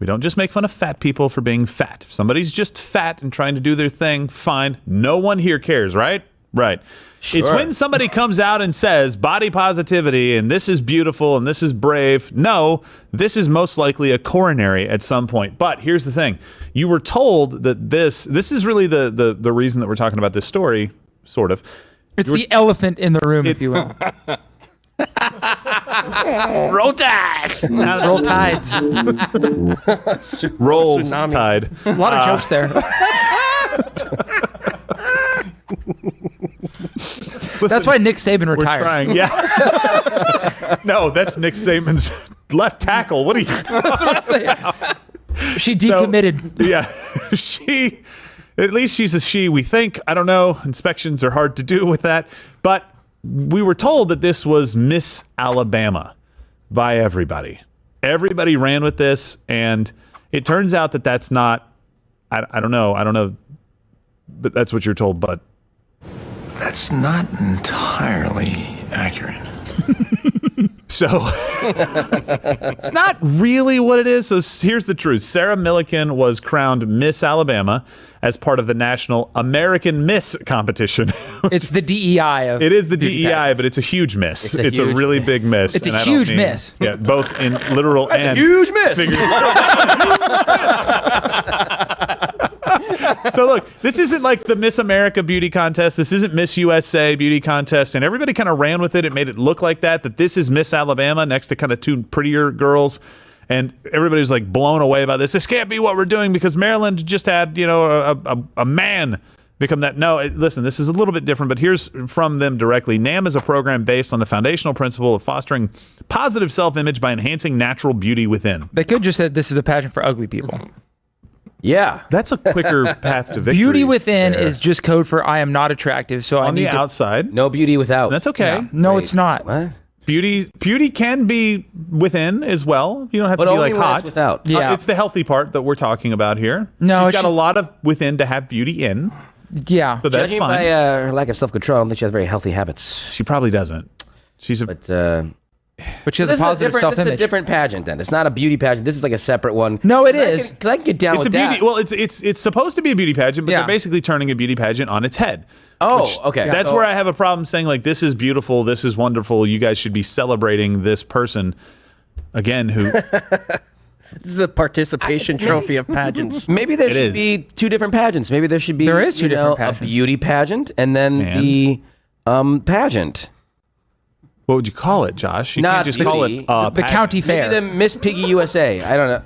[SPEAKER 8] We don't just make fun of fat people for being fat. If somebody's just fat and trying to do their thing, fine. No one here cares, right? Right. Sure. It's when somebody comes out and says body positivity and this is beautiful and this is brave. No, this is most likely a coronary at some point. But here's the thing. You were told that this is really the reason that we're talking about this story, sort of.
[SPEAKER 5] It's the elephant in the room, if you will.
[SPEAKER 9] Roll Tide!
[SPEAKER 5] Roll Tides.
[SPEAKER 8] Rolls Tide.
[SPEAKER 5] A lot of jokes there.
[SPEAKER 8] Listen,
[SPEAKER 5] that's why Nick Saban
[SPEAKER 8] we're
[SPEAKER 5] retired.
[SPEAKER 8] Trying, yeah. No, that's Nick Saban's left tackle. What are you
[SPEAKER 5] That's what I'm saying. She decommitted.
[SPEAKER 8] So, yeah. She, at least she's a she, we think. I don't know. Inspections are hard to do with that. But we were told that this was Miss Alabama by everybody. Everybody ran with this, and it turns out that that's not, I don't know, but that's what you're told, but
[SPEAKER 2] That's not entirely accurate.
[SPEAKER 8] So it's not really what it is. So here's the truth. Sarah Milliken was crowned Miss Alabama as part of the National American Miss competition.
[SPEAKER 5] It's the DEI of
[SPEAKER 8] it is the DEI, but it's a huge miss. It's a really big miss.
[SPEAKER 5] It's a huge miss.
[SPEAKER 8] Yeah, both in literal and
[SPEAKER 9] huge miss.
[SPEAKER 8] So look, this isn't like the Miss America beauty contest. This isn't Miss USA beauty contest. And everybody kind of ran with it. It made it look like that this is Miss Alabama next to kind of two prettier girls. And everybody was like blown away by this. This can't be what we're doing because Maryland just had, a man become that. No, listen, this is a little bit different, but here's from them directly. NAM is a program based on the foundational principle of fostering positive self-image by enhancing natural beauty within.
[SPEAKER 5] They could just say this is a pageant for ugly people.
[SPEAKER 3] Yeah.
[SPEAKER 8] That's a quicker path to victory.
[SPEAKER 5] Beauty within
[SPEAKER 8] there.
[SPEAKER 5] is just code for I am not attractive, so I
[SPEAKER 8] on
[SPEAKER 5] need
[SPEAKER 8] the
[SPEAKER 5] to...
[SPEAKER 8] outside.
[SPEAKER 3] No beauty without.
[SPEAKER 8] That's okay.
[SPEAKER 5] Yeah. No,
[SPEAKER 3] Wait,
[SPEAKER 5] it's not.
[SPEAKER 3] What?
[SPEAKER 8] Beauty can be within as well. You don't have
[SPEAKER 3] But
[SPEAKER 8] to be
[SPEAKER 3] only
[SPEAKER 8] like
[SPEAKER 3] when
[SPEAKER 8] hot.
[SPEAKER 3] it's without.
[SPEAKER 5] Yeah.
[SPEAKER 8] It's the healthy part that we're talking about here.
[SPEAKER 5] No,
[SPEAKER 8] she's got a lot of within to have beauty in.
[SPEAKER 5] Yeah.
[SPEAKER 8] So that's
[SPEAKER 3] Judging
[SPEAKER 8] fine.
[SPEAKER 3] by her lack of self-control, I don't think she has very healthy habits.
[SPEAKER 8] She probably doesn't. She's a
[SPEAKER 3] But
[SPEAKER 5] Which is a
[SPEAKER 3] this
[SPEAKER 5] positive
[SPEAKER 3] this is a
[SPEAKER 5] self-image.
[SPEAKER 3] different pageant then. It's not a beauty pageant. This is like a separate one.
[SPEAKER 5] No, it is.
[SPEAKER 3] Because I can get down
[SPEAKER 8] it's
[SPEAKER 3] with
[SPEAKER 8] a beauty.
[SPEAKER 3] that.
[SPEAKER 8] Well, it's supposed to be a beauty pageant, but
[SPEAKER 5] Yeah.
[SPEAKER 8] they're basically turning a beauty pageant on its head.
[SPEAKER 3] Oh,
[SPEAKER 8] Which-
[SPEAKER 3] okay.
[SPEAKER 8] That's
[SPEAKER 3] So-
[SPEAKER 8] where I have a problem saying like this is beautiful, this is wonderful. You guys should be celebrating this person again who
[SPEAKER 9] This is the participation trophy of pageants.
[SPEAKER 3] Maybe there
[SPEAKER 8] It
[SPEAKER 3] should
[SPEAKER 8] is.
[SPEAKER 3] be two different pageants. Maybe there should be
[SPEAKER 5] There is two different
[SPEAKER 3] a
[SPEAKER 5] pageants.
[SPEAKER 3] beauty pageant and then the pageant.
[SPEAKER 8] what would you call it, Josh? You
[SPEAKER 3] Not
[SPEAKER 8] can't just call
[SPEAKER 3] beauty.
[SPEAKER 8] it
[SPEAKER 5] the
[SPEAKER 8] pageant.
[SPEAKER 5] county fair.
[SPEAKER 3] Maybe the Miss Piggy USA. I don't know.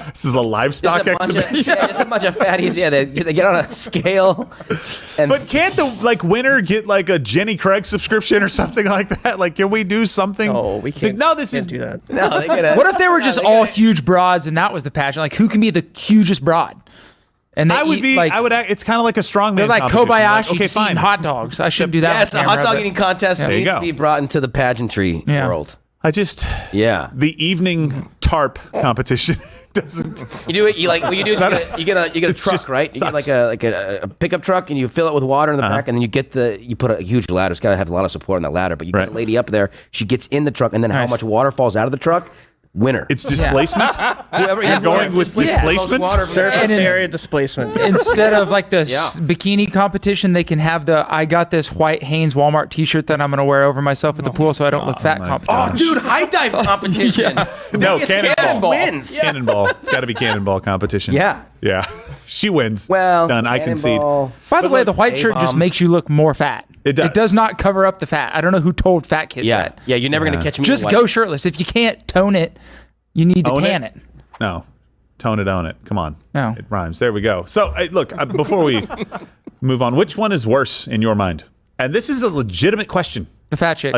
[SPEAKER 8] This is a livestock
[SPEAKER 3] Just a bunch
[SPEAKER 8] exhibition.
[SPEAKER 3] of, just a bunch of fatties. Yeah, they get on a scale. And
[SPEAKER 8] But can't the winner get like a Jenny Craig subscription or something like that? Like, can we do something?
[SPEAKER 9] Oh, we can't.
[SPEAKER 8] No, this
[SPEAKER 9] can't
[SPEAKER 8] is
[SPEAKER 9] do that.
[SPEAKER 3] no, they get a,
[SPEAKER 5] What if they were just all huge broads and that was the pageant? Like, who can be the hugest broad? And they
[SPEAKER 8] I would
[SPEAKER 5] eat,
[SPEAKER 8] be.
[SPEAKER 5] like,
[SPEAKER 8] I would. It's kind of like a strongman.
[SPEAKER 5] they're like
[SPEAKER 8] competition.
[SPEAKER 5] Kobayashi,
[SPEAKER 8] okay,
[SPEAKER 5] just eating
[SPEAKER 8] fine.
[SPEAKER 5] hot dogs. I shouldn't do that.
[SPEAKER 3] Yes,
[SPEAKER 5] on
[SPEAKER 3] a hot
[SPEAKER 5] camera,
[SPEAKER 3] dog
[SPEAKER 5] but-
[SPEAKER 3] eating contest
[SPEAKER 8] There you
[SPEAKER 3] needs
[SPEAKER 8] go.
[SPEAKER 3] to be brought into the pageantry
[SPEAKER 5] Yeah.
[SPEAKER 3] world.
[SPEAKER 8] I just.
[SPEAKER 3] Yeah.
[SPEAKER 8] The evening tarp competition doesn't.
[SPEAKER 3] You do it. You like what you do is you get a
[SPEAKER 8] it
[SPEAKER 3] truck,
[SPEAKER 8] just
[SPEAKER 3] right? You get
[SPEAKER 8] sucks.
[SPEAKER 3] like a pickup truck, and you fill it with water in the back, and then you put a huge ladder. It's got to have a lot of support on that ladder. But you
[SPEAKER 8] Right.
[SPEAKER 3] get a lady up there. She gets in the truck, and then how
[SPEAKER 5] Nice.
[SPEAKER 3] much water falls out of the truck? Winner.
[SPEAKER 8] It's displacement.
[SPEAKER 3] Whoever
[SPEAKER 8] You're going with displacement.
[SPEAKER 9] Surface
[SPEAKER 5] And in-
[SPEAKER 9] area displacement.
[SPEAKER 5] Instead of like the
[SPEAKER 3] Yeah.
[SPEAKER 5] bikini competition, they can have the I got this white Hanes Walmart T-shirt that I'm going to wear over myself at the pool so I don't look fat competition.
[SPEAKER 3] Oh, dude, high dive competition.
[SPEAKER 8] No,
[SPEAKER 3] Biggest
[SPEAKER 8] cannonball.
[SPEAKER 3] wins.
[SPEAKER 8] Cannonball. It's got to be cannonball competition.
[SPEAKER 3] Yeah.
[SPEAKER 8] Yeah. She wins.
[SPEAKER 3] Well,
[SPEAKER 8] done. I concede.
[SPEAKER 3] cannonball.
[SPEAKER 5] By the
[SPEAKER 8] But
[SPEAKER 5] way,
[SPEAKER 8] look,
[SPEAKER 5] the white shirt just makes you look more fat.
[SPEAKER 8] It does.
[SPEAKER 5] It does not cover up the fat. I don't know who told fat kids
[SPEAKER 3] Yeah,
[SPEAKER 5] that.
[SPEAKER 3] yeah. You're never gonna catch me.
[SPEAKER 5] Just
[SPEAKER 3] in
[SPEAKER 5] go
[SPEAKER 3] white.
[SPEAKER 5] shirtless. If you can't tone it, you need to
[SPEAKER 8] Own
[SPEAKER 5] tan
[SPEAKER 8] it?
[SPEAKER 5] it.
[SPEAKER 8] No. Tone it, own it. Come on.
[SPEAKER 5] No.
[SPEAKER 8] It rhymes. There we go. So, look, before we move on, which one is worse in your mind? And this is a legitimate question.
[SPEAKER 5] The fat chick.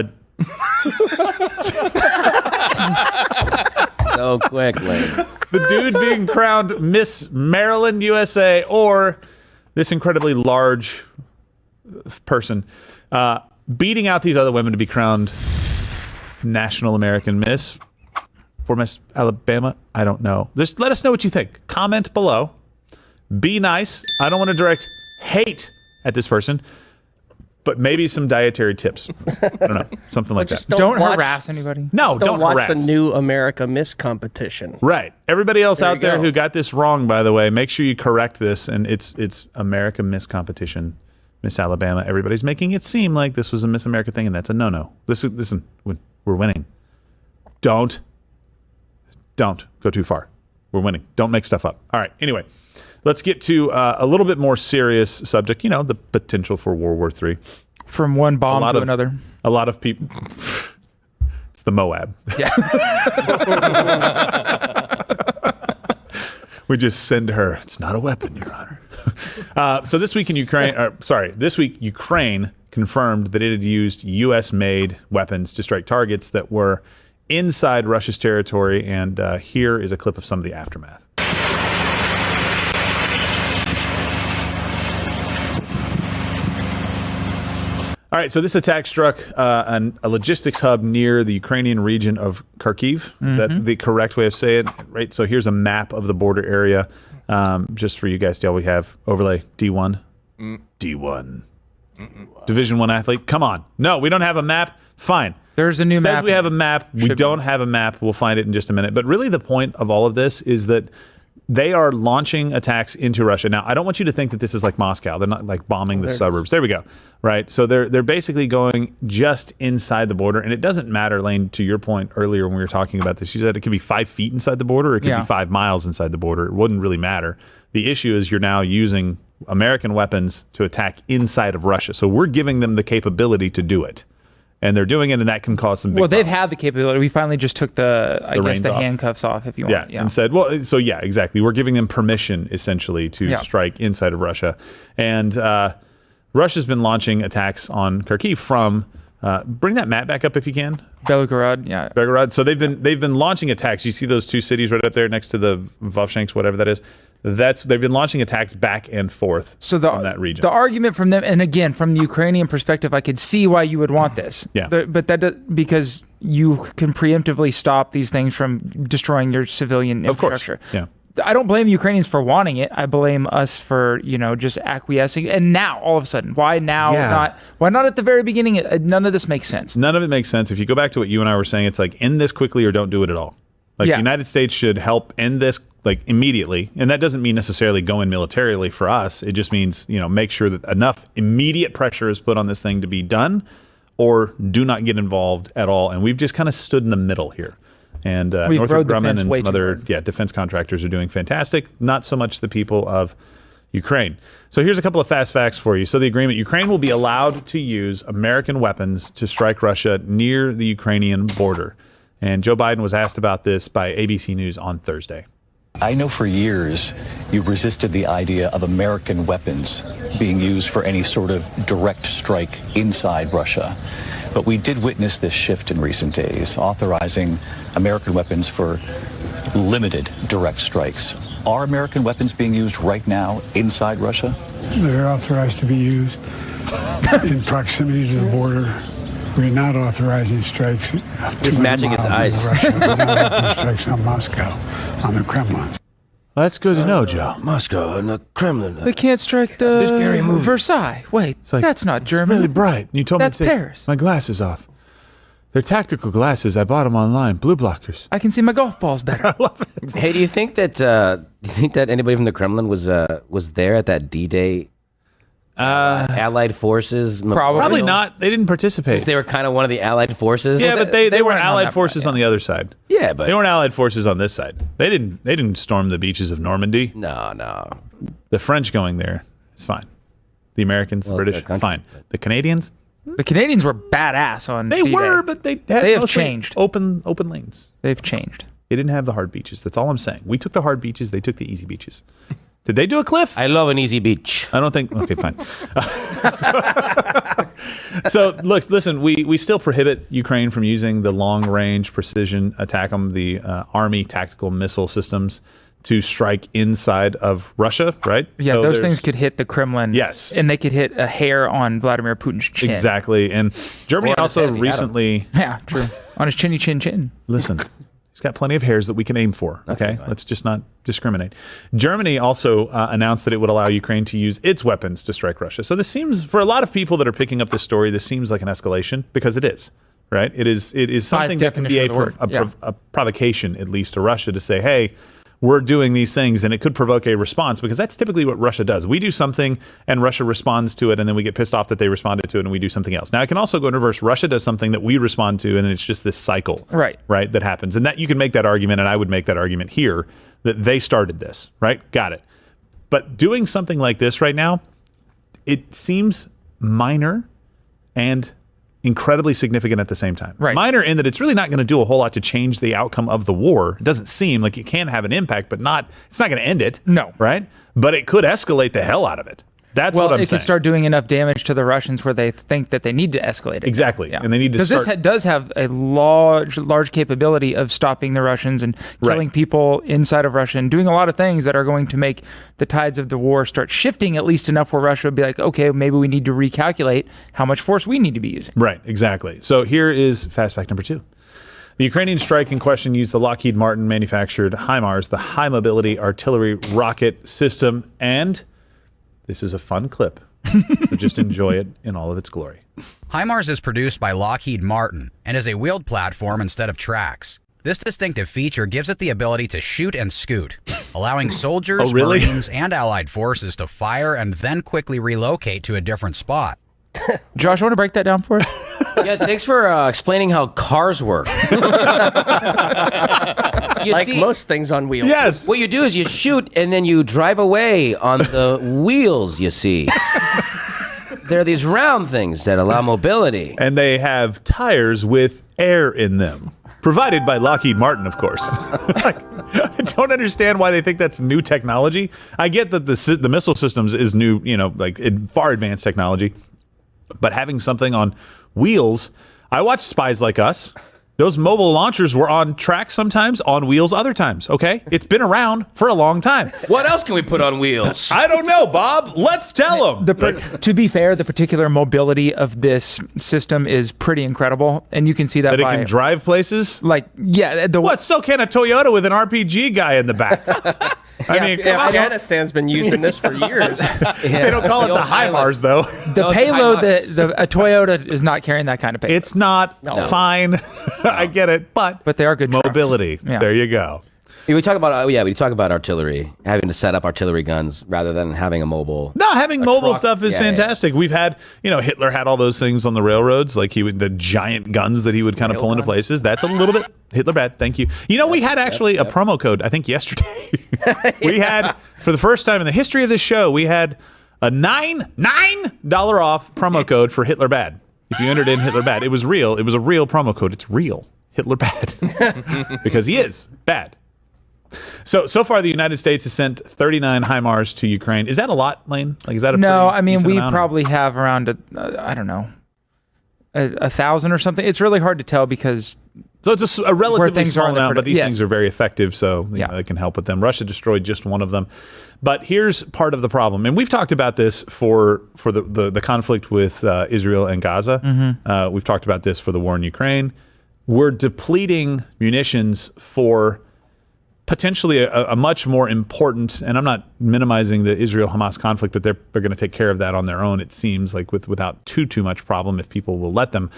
[SPEAKER 3] So quickly.
[SPEAKER 8] The dude being crowned Miss Maryland USA or this incredibly large person beating out these other women to be crowned National American Miss for Miss Alabama. I don't know. Just let us know what you think. Comment below. Be nice. I don't want to direct hate at this person. but maybe some dietary tips. I don't know, something like that.
[SPEAKER 5] Don't harass anybody.
[SPEAKER 8] No, don't
[SPEAKER 9] watch
[SPEAKER 8] harass.
[SPEAKER 9] the new America Miss competition.
[SPEAKER 8] Right. Everybody else
[SPEAKER 9] There
[SPEAKER 8] out
[SPEAKER 9] you
[SPEAKER 8] there
[SPEAKER 9] go.
[SPEAKER 8] who got this wrong, by the way, make sure you correct this. And it's America Miss competition, Miss Alabama. Everybody's making it seem like this was a Miss America thing, and that's a no-no. Listen, we're winning. Don't go too far. We're winning. Don't make stuff up. All right. Anyway, let's get to a little bit more serious subject. You know, the potential for World War III.
[SPEAKER 5] From one bomb to another.
[SPEAKER 8] A lot of people. It's the Moab.
[SPEAKER 5] Yeah.
[SPEAKER 8] We just send her. It's not a weapon, Your Honor. So this week in Ukraine, this week Ukraine confirmed that it had used U.S.-made weapons to strike targets that were inside Russia's territory, and here is a clip of some of the aftermath. All right, so this attack struck a logistics hub near the Ukrainian region of Kharkiv. That's the correct way of saying it, right? So here's a map of the border area, just for you guys. Do we have overlay D1? D1. Division 1 athlete. Come on. No, we don't have a map. Fine.
[SPEAKER 5] There's a new map.
[SPEAKER 8] Says we have a map. We don't have a map. We'll find it in just a minute. But really the point of all of this is that they are launching attacks into Russia. Now, I don't want you to think that this is like Moscow. They're not like bombing the suburbs. There we go. Right? So they're basically going just inside the border. And it doesn't matter, Lane, to your point earlier when we were talking about this. You said it could be 5 feet inside the border, or it could be 5 miles inside the border. It wouldn't really matter. The issue is you're now using American weapons to attack inside of Russia. So we're giving them the capability to do it. And they're doing it, and that can cause some big
[SPEAKER 5] Well, they've
[SPEAKER 8] problems.
[SPEAKER 5] had the capability. We finally just took the
[SPEAKER 8] reins off.
[SPEAKER 5] handcuffs off, if you want.
[SPEAKER 8] Yeah, and said, exactly. We're giving them permission, essentially, to strike inside of Russia. And Russia's been launching attacks on Kharkiv from, bring that map back up if you can.
[SPEAKER 5] Belgorod, yeah.
[SPEAKER 8] Belgorod. So they've been launching attacks. You see those two cities right up there next to the Vovchansk, whatever that is. They've been launching attacks back and forth from that region.
[SPEAKER 5] The argument from them, and again, from the Ukrainian perspective, I could see why you would want this.
[SPEAKER 8] Yeah.
[SPEAKER 5] But because you can preemptively stop these things from destroying your civilian infrastructure.
[SPEAKER 8] Of course. Yeah.
[SPEAKER 5] I don't blame the Ukrainians for wanting it. I blame us for, just acquiescing. And now, all of a sudden, why now? Why not at the very beginning? None of this makes sense.
[SPEAKER 8] None of it makes sense. If you go back to what you and I were saying, it's like end this quickly or don't do it at all. Like the United States should help end this like immediately. And that doesn't mean necessarily go in militarily for us. It just means, make sure that enough immediate pressure is put on this thing to be done, or do not get involved at all. And we've just kind of stood in the middle here. And Northrop Grumman and some other defense contractors are doing fantastic. Not so much the people of Ukraine. So here's a couple of fast facts for you. So the agreement, Ukraine will be allowed to use American weapons to strike Russia near the Ukrainian border. And Joe Biden was asked about this by ABC News on Thursday.
[SPEAKER 12] I know for years you resisted the idea of American weapons being used for any sort of direct strike inside Russia. But we did witness this shift in recent days, authorizing American weapons for limited direct strikes. Are American weapons being used right now inside Russia?
[SPEAKER 13] They're authorized to be used in proximity to the border. We're not authorizing strikes.
[SPEAKER 3] He's matching his eyes.
[SPEAKER 13] We're not authorizing strikes on Moscow, on the Kremlin.
[SPEAKER 8] Well, that's good to know, Joe.
[SPEAKER 3] Moscow and the Kremlin.
[SPEAKER 5] They can't strike the Versailles. Wait, that's not German.
[SPEAKER 8] It's really bright. You told
[SPEAKER 5] That's
[SPEAKER 8] me to take
[SPEAKER 5] Paris.
[SPEAKER 8] my glasses off. They're tactical glasses. I bought them online. Blue blockers.
[SPEAKER 5] I can see my golf balls better.
[SPEAKER 8] I love it.
[SPEAKER 3] Hey, do you think that anybody from the Kremlin was there at that D-Day? Allied forces?
[SPEAKER 8] Probably not. They didn't participate.
[SPEAKER 3] Since they were kind of one of the Allied forces.
[SPEAKER 8] Yeah, but they weren't Allied forces on the other side.
[SPEAKER 3] Yeah, but
[SPEAKER 8] they weren't Allied forces on this side. They didn't storm the beaches of Normandy.
[SPEAKER 3] No.
[SPEAKER 8] The French going there is fine. The Americans, the British, fine. The Canadians?
[SPEAKER 5] The Canadians were badass on
[SPEAKER 8] They
[SPEAKER 5] D-Day.
[SPEAKER 8] were, but they
[SPEAKER 5] have
[SPEAKER 8] mostly
[SPEAKER 5] changed.
[SPEAKER 8] Open lanes.
[SPEAKER 5] They've changed.
[SPEAKER 8] They didn't have the hard beaches. That's all I'm saying. We took the hard beaches. They took the easy beaches. Did they do a cliff?
[SPEAKER 3] I love an easy beach.
[SPEAKER 8] I don't think. Okay, fine. So look, listen. We still prohibit Ukraine from using the long-range precision attack on the Army tactical missile systems to strike inside of Russia, right?
[SPEAKER 5] Yeah,
[SPEAKER 8] So
[SPEAKER 5] those things could hit the Kremlin.
[SPEAKER 8] Yes.
[SPEAKER 5] And they could hit a hair on Vladimir Putin's chin.
[SPEAKER 8] Exactly. And Germany
[SPEAKER 3] Or
[SPEAKER 8] also
[SPEAKER 3] his head,
[SPEAKER 8] recently.
[SPEAKER 5] Yeah, true. On his chinny chin chin.
[SPEAKER 8] Listen, He's got plenty of hairs that we can aim for. Okay, let's just not discriminate. Germany also announced that it would allow Ukraine to use its weapons to strike Russia. So this seems, for a lot of people that are picking up this story, this seems like an escalation, because it is. Right? It is something that can be a provocation, at least, to Russia to say, hey, we're doing these things, and it could provoke a response, because that's typically what Russia does. We do something, and Russia responds to it, and then we get pissed off that they responded to it, and we do something else. Now, it can also go in reverse. Russia does something that we respond to, and it's just this cycle, right, that happens. And that you can make that argument, and I would make that argument here, that they started this, right? Got it. But doing something like this right now, it seems minor and incredibly significant at the same time. Right. Minor in that it's really not going to do a whole lot to change the outcome of the war. It doesn't seem like it can have an impact, but it's not going to end it. No. Right? But it could escalate the hell out of it. That's what I'm saying. Well, it could start doing enough damage to the Russians where they think that they need to escalate it. Exactly. Yeah. And they need to start... Because this does have a large capability of stopping the Russians and killing people inside of Russia and doing a lot of things that are going to make the tides of the war start shifting at least enough where Russia would be like, okay, maybe we need to recalculate how much force we need to be using. Right. Exactly. So here is fast fact number 2. The Ukrainian strike in question used the Lockheed Martin manufactured HIMARS, the High Mobility Artillery Rocket System, and... this is a fun clip. So just enjoy it in all of its glory.
[SPEAKER 14] HIMARS is produced by Lockheed Martin and is a wheeled platform instead of tracks. This distinctive feature gives it the ability to shoot and scoot, allowing soldiers, Marines, and allied forces to fire and then quickly relocate to a different spot.
[SPEAKER 5] Josh, you want to break that down for us?
[SPEAKER 3] Yeah, thanks for explaining how cars work.
[SPEAKER 9] Like most things on wheels.
[SPEAKER 8] Yes.
[SPEAKER 3] What you do is you shoot and then you drive away on the wheels, you see. They're these round things that allow mobility.
[SPEAKER 8] And they have tires with air in them. Provided by Lockheed Martin, of course. I don't understand why they think that's new technology. I get that the missile systems is new, far advanced technology. But having something on wheels, I watched Spies Like Us. Those mobile launchers were on tracks sometimes, on wheels other times, okay? It's been around for a long time.
[SPEAKER 3] What else can we put on wheels?
[SPEAKER 8] I don't know, Bob. Let's tell them.
[SPEAKER 5] To be fair, the particular mobility of this system is pretty incredible, and you can see that
[SPEAKER 8] it can drive places?
[SPEAKER 5] So
[SPEAKER 8] can a Toyota with an RPG guy in the back. I mean,
[SPEAKER 9] Afghanistan's been using this for years.
[SPEAKER 8] They don't call it the HIMARS, though.
[SPEAKER 5] The payload, a Toyota is not carrying that kind of payload.
[SPEAKER 8] It's not. Fine. I get it, but
[SPEAKER 5] they are good
[SPEAKER 8] mobility. Yeah. There you go.
[SPEAKER 3] We talk about artillery, having to set up artillery guns rather than having a mobile.
[SPEAKER 8] No, having mobile stuff is fantastic. Yeah. We've had, Hitler had all those things on the railroads, like the giant guns that he would kind of pull into places. That's a little bit Hitler bad. Thank you. We had actually a promo code, I think yesterday. We had, for the first time in the history of this show, we had a $9 off promo code for Hitler bad. If you entered in Hitler bad, it was real. It was a real promo code. It's real. Hitler bad. Because he is bad. So far, the United States has sent 39 HIMARS to Ukraine. Is that a lot, Lane? Is that a
[SPEAKER 5] no? I mean, we probably have around I don't know, 1,000 or something. It's really hard to tell because
[SPEAKER 8] it's a relatively small amount, but these things are very effective, so they can help with them. Russia destroyed just one of them, but here's part of the problem, and we've talked about this for the conflict with Israel and Gaza. Mm-hmm. We've talked about this for the war in Ukraine. We're depleting munitions for potentially a much more important, and I'm not minimizing the Israel-Hamas conflict, but they're going to take care of that on their own, it seems, like without too much problem if people will let them.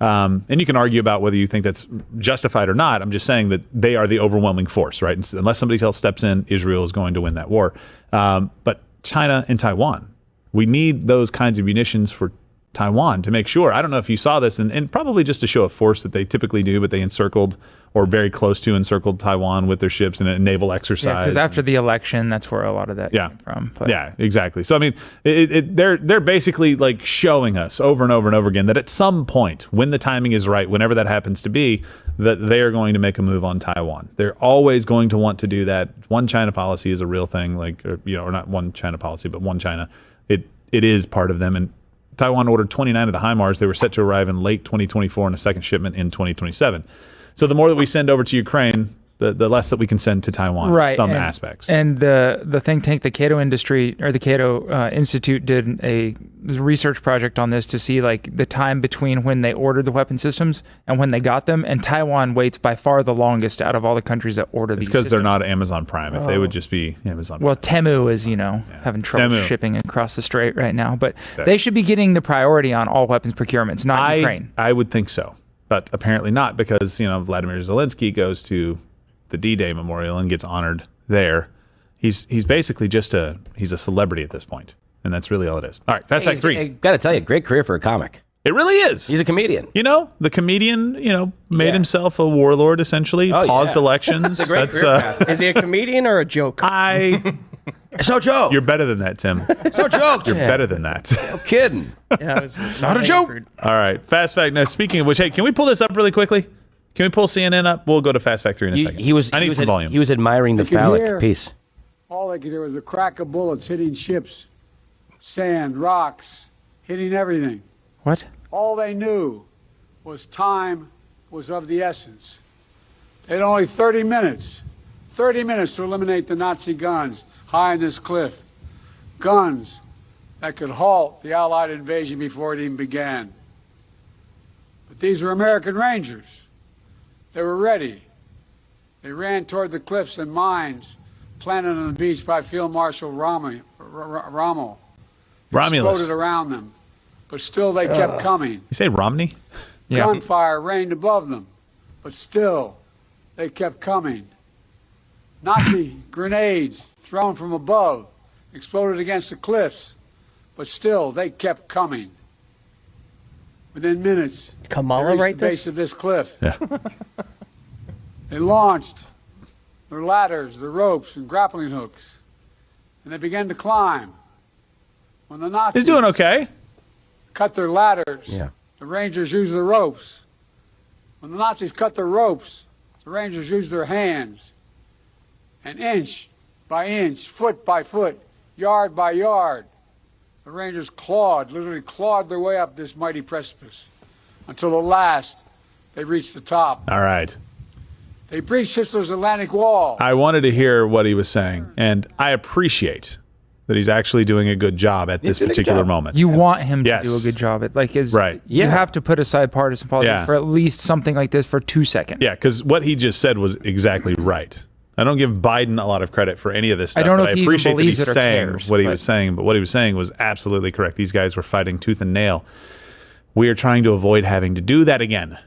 [SPEAKER 8] And you can argue about whether you think that's justified or not. I'm just saying that they are the overwhelming force, right? And unless somebody else steps in, Israel is going to win that war. But China and Taiwan, we need those kinds of munitions for Taiwan to make sure. I don't know if you saw this, and probably just a show of force that they typically do, but they encircled or very close to encircled Taiwan with their ships in a naval exercise. Yeah,
[SPEAKER 5] because after the election, that's where a lot of that came from. But.
[SPEAKER 8] Yeah, exactly. So, I mean, they're basically like showing us over and over and over again that at some point, when the timing is right, whenever that happens to be, that they are going to make a move on Taiwan. They're always going to want to do that. One China policy is a real thing, or not one China policy, but one China. It is part of them, and Taiwan ordered 29 of the HIMARS. They were set to arrive in late 2024 and a second shipment in 2027. So the more that we send over to Ukraine, the less that we can send to Taiwan.
[SPEAKER 5] Right,
[SPEAKER 8] Some
[SPEAKER 5] and,
[SPEAKER 8] aspects.
[SPEAKER 5] And the think tank, the Cato Institute did a research project on this to see like the time between when they ordered the weapon systems and when they got them. And Taiwan waits by far the longest out of all the countries that order these.
[SPEAKER 8] It's because they're
[SPEAKER 5] systems.
[SPEAKER 8] not Amazon Prime. If they would just be Amazon Prime.
[SPEAKER 5] Well, Temu is, having trouble
[SPEAKER 8] Temu.
[SPEAKER 5] shipping across the strait right now. But they should be getting the priority on all weapons procurements, not Ukraine.
[SPEAKER 8] I would think so. But apparently not, because, Vladimir Zelensky goes to the D-Day Memorial and gets honored there. He's basically he's a celebrity at this point. And that's really all it is. All right, Fast Fact 3.
[SPEAKER 3] I got to tell you, great career for a comic.
[SPEAKER 8] It really is.
[SPEAKER 3] He's a comedian.
[SPEAKER 8] The comedian, made himself a warlord, essentially, paused elections.
[SPEAKER 9] It's a great career path. Is he a comedian or a joke?
[SPEAKER 3] So joke.
[SPEAKER 8] You're better than that, Tim.
[SPEAKER 3] So joke,
[SPEAKER 8] You're
[SPEAKER 3] Tim.
[SPEAKER 8] better than that.
[SPEAKER 3] No kidding.
[SPEAKER 9] Yeah, it was
[SPEAKER 3] Not a joke.
[SPEAKER 8] All right, Fast Fact. Now, speaking of which, hey, can we pull this up really quickly? Can we pull CNN up? We'll go to Fast Fact 3 in a second. I need some volume.
[SPEAKER 3] He was admiring the phallic piece.
[SPEAKER 13] All they could hear was the crack of bullets hitting ships, sand, rocks, hitting everything.
[SPEAKER 5] What?
[SPEAKER 13] All they knew was time was of the essence. They had only 30 minutes to eliminate the Nazi guns high on this cliff. Guns that could halt the Allied invasion before it even began. But these were American Rangers. They were ready. They ran toward the cliffs and mines planted on the beach by Field Marshal Rommel.
[SPEAKER 8] Romulus.
[SPEAKER 13] Exploded around them, but still they kept coming.
[SPEAKER 8] You say Romney?
[SPEAKER 5] Yeah.
[SPEAKER 13] Gunfire rained above them, but still they kept coming. Nazi grenades thrown from above exploded against the cliffs, but still they kept coming. Within minutes,
[SPEAKER 9] Kamala
[SPEAKER 13] they reached
[SPEAKER 9] write
[SPEAKER 13] the base
[SPEAKER 9] this?
[SPEAKER 13] of this cliff.
[SPEAKER 8] Yeah.
[SPEAKER 13] They launched their ladders, their ropes, and grappling hooks, and they began to climb. When the Nazis
[SPEAKER 8] He's doing okay.
[SPEAKER 13] cut their ladders,
[SPEAKER 3] Yeah.
[SPEAKER 13] the Rangers used the ropes. When the Nazis cut their ropes, the Rangers used their hands. And inch by inch, foot by foot, yard by yard, the Rangers literally clawed their way up this mighty precipice until at last they reached the top.
[SPEAKER 8] All right.
[SPEAKER 13] They breached Hitler's Atlantic Wall.
[SPEAKER 8] I wanted to hear what he was saying, and I appreciate that he's actually doing a good job at this particular moment.
[SPEAKER 5] You want him to
[SPEAKER 8] Yes.
[SPEAKER 5] do a good job.
[SPEAKER 8] Right.
[SPEAKER 5] You have to put aside partisan politics
[SPEAKER 8] Yeah.
[SPEAKER 5] for at least something like this for 2 seconds.
[SPEAKER 8] Yeah, because what he just said was exactly right. I don't give Biden a lot of credit for any of this stuff.
[SPEAKER 5] I don't know
[SPEAKER 8] but
[SPEAKER 5] if he
[SPEAKER 8] I
[SPEAKER 5] even
[SPEAKER 8] appreciate that
[SPEAKER 5] believes
[SPEAKER 8] he's
[SPEAKER 5] it or
[SPEAKER 8] saying
[SPEAKER 5] cares,
[SPEAKER 8] what he
[SPEAKER 5] but-
[SPEAKER 8] was saying, but what he was saying was absolutely correct. These guys were fighting tooth and nail. We are trying to avoid having to do that again.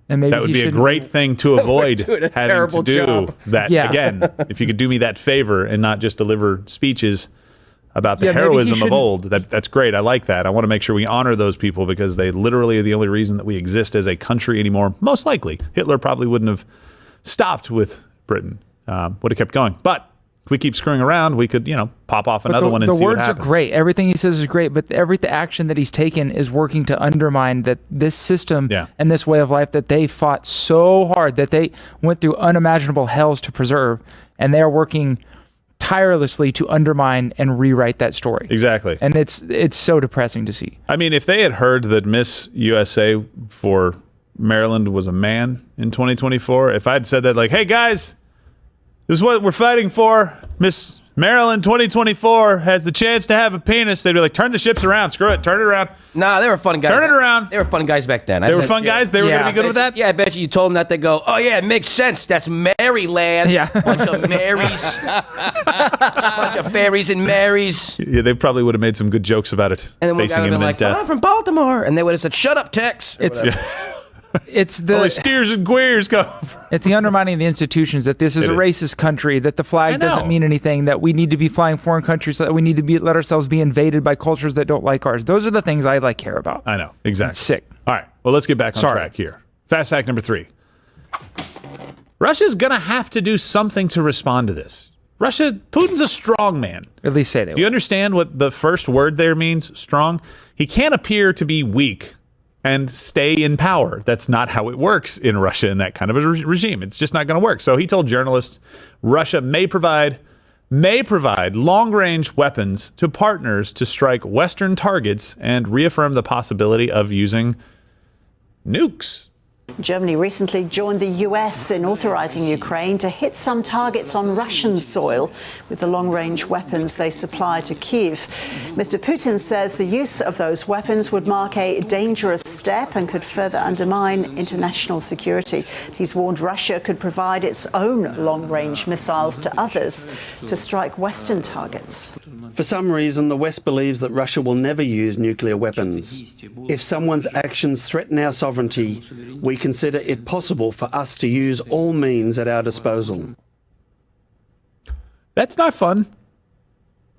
[SPEAKER 5] And maybe
[SPEAKER 8] That would
[SPEAKER 5] he
[SPEAKER 8] be a
[SPEAKER 5] shouldn't-
[SPEAKER 8] great thing to avoid
[SPEAKER 9] doing a
[SPEAKER 8] having to
[SPEAKER 9] terrible
[SPEAKER 8] do
[SPEAKER 9] job.
[SPEAKER 8] that
[SPEAKER 5] Yeah.
[SPEAKER 8] again. If you could do me that favor and not just deliver speeches about the
[SPEAKER 5] Yeah, maybe he
[SPEAKER 8] heroism of
[SPEAKER 5] shouldn't-
[SPEAKER 8] old, that's great. I like that. I want to make sure we honor those people because they literally are the only reason that we exist as a country anymore. Most likely, Hitler probably wouldn't have stopped with Britain. Would have kept going. But if we keep screwing around, we could, pop off
[SPEAKER 5] But
[SPEAKER 8] another one and see what
[SPEAKER 5] The words
[SPEAKER 8] happens.
[SPEAKER 5] are great. Everything he says is great, but every action that he's taken is working to undermine this system and this way of life that they fought so hard, that they went through unimaginable hells to preserve, and they are working tirelessly to undermine and rewrite that story.
[SPEAKER 8] Exactly.
[SPEAKER 5] And it's so depressing to see.
[SPEAKER 8] I mean, if they had heard that Miss USA for Maryland was a man in 2024, if I'd said that, like, hey, guys, this is what we're fighting for. Miss Maryland 2024 has the chance to have a penis. They'd be like, turn the ships around. Screw it. Turn it around.
[SPEAKER 3] Nah, they were fun guys.
[SPEAKER 8] Turn it around.
[SPEAKER 3] They were fun guys back then.
[SPEAKER 8] They were fun guys? They were going to be good with that?
[SPEAKER 3] Yeah, I bet you told them that. They go, oh, yeah, it makes sense. That's Maryland.
[SPEAKER 5] Yeah.
[SPEAKER 3] Bunch of Marys. Bunch of fairies and Marys.
[SPEAKER 8] Yeah, they probably would have made some good jokes about it.
[SPEAKER 3] And then one guy
[SPEAKER 8] facing
[SPEAKER 3] would have been
[SPEAKER 8] imminent
[SPEAKER 3] like,
[SPEAKER 8] death.
[SPEAKER 3] I'm from Baltimore. And they would have said, shut up, Tex.
[SPEAKER 5] It's
[SPEAKER 8] Only steers and queers go.
[SPEAKER 5] It's the undermining of the institutions, that this is a racist country, that the flag doesn't mean anything, that we need to be flying foreign countries, that we need to let ourselves be invaded by cultures that don't like ours. Those are the things I care about.
[SPEAKER 8] I know, exactly.
[SPEAKER 5] It's sick.
[SPEAKER 8] All right, well, let's get back on track here. Fast fact number 3. Russia's going to have to do something to respond to this. Putin's a strong man.
[SPEAKER 5] At least say that.
[SPEAKER 8] Do you understand what the first word there means, strong? He can't appear to be weak and stay in power. That's not how it works in Russia in that kind of a regime. It's just not going to work. So he told journalists Russia may provide long-range weapons to partners to strike Western targets and reaffirm the possibility of using nukes.
[SPEAKER 15] Germany recently joined the US in authorizing Ukraine to hit some targets on Russian soil with the long-range weapons they supply to Kyiv. Mr. Putin says the use of those weapons would mark a dangerous step and could further undermine international security. He's warned Russia could provide its own long-range missiles to others to strike Western targets.
[SPEAKER 16] For some reason, the West believes that Russia will never use nuclear weapons. If someone's actions threaten our sovereignty, we consider it possible for us to use all means at our disposal.
[SPEAKER 8] That's not fun.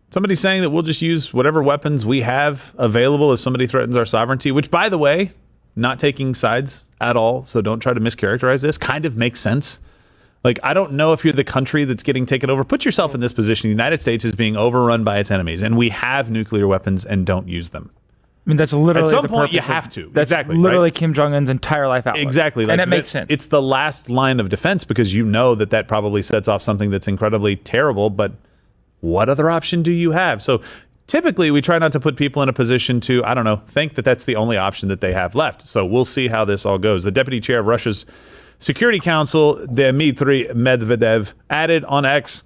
[SPEAKER 8] Somebody's saying that we'll just use whatever weapons we have available if somebody threatens our sovereignty, which, by the way, not taking sides at all, so don't try to mischaracterize this, kind of makes sense. Like, I don't know if you're the country that's getting taken over. Put yourself in this position. The United States is being overrun by its enemies, and we have nuclear weapons and don't use them.
[SPEAKER 5] I mean, that's literally
[SPEAKER 8] at some
[SPEAKER 5] the
[SPEAKER 8] point you
[SPEAKER 5] purpose
[SPEAKER 8] have to.
[SPEAKER 5] That's
[SPEAKER 8] exactly
[SPEAKER 5] literally
[SPEAKER 8] right?
[SPEAKER 5] Kim Jong Un's entire life outlook.
[SPEAKER 8] Exactly,
[SPEAKER 5] and it makes sense.
[SPEAKER 8] It's the last line of defense because you know that probably sets off something that's incredibly terrible. But what other option do you have? So typically, we try not to put people in a position to, I don't know, think that that's the only option that they have left. So we'll see how this all goes. The deputy chair of Russia's Security Council, Dmitry Medvedev, added on X,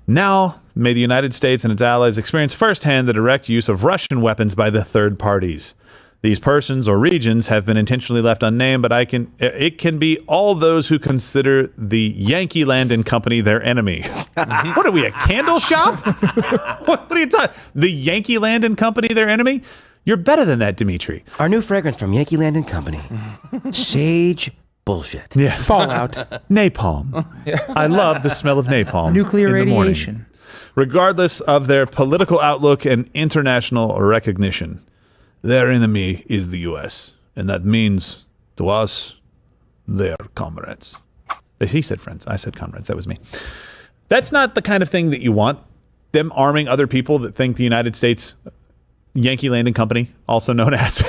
[SPEAKER 8] now may the United States and its allies experience firsthand the direct use of Russian weapons by the third parties. These persons or regions have been intentionally left unnamed, but it can be all those who consider the Yankee Land and Company their enemy. What are we, a candle shop? What are you talking? The Yankee Land and Company their enemy? You're better than that, Dimitri.
[SPEAKER 3] Our new fragrance from Yankee Land and Company. Sage bullshit.
[SPEAKER 8] Yes.
[SPEAKER 5] Fallout.
[SPEAKER 8] Napalm. I love the smell of napalm.
[SPEAKER 5] Nuclear
[SPEAKER 8] in the morning.
[SPEAKER 5] radiation.
[SPEAKER 8] Regardless of their political outlook and international recognition, their enemy is the U.S. And that means to us, they're comrades. He said friends. I said comrades. That was me. That's not the kind of thing that you want. Them arming other people that think the United States Yankee Land and Company, also known as,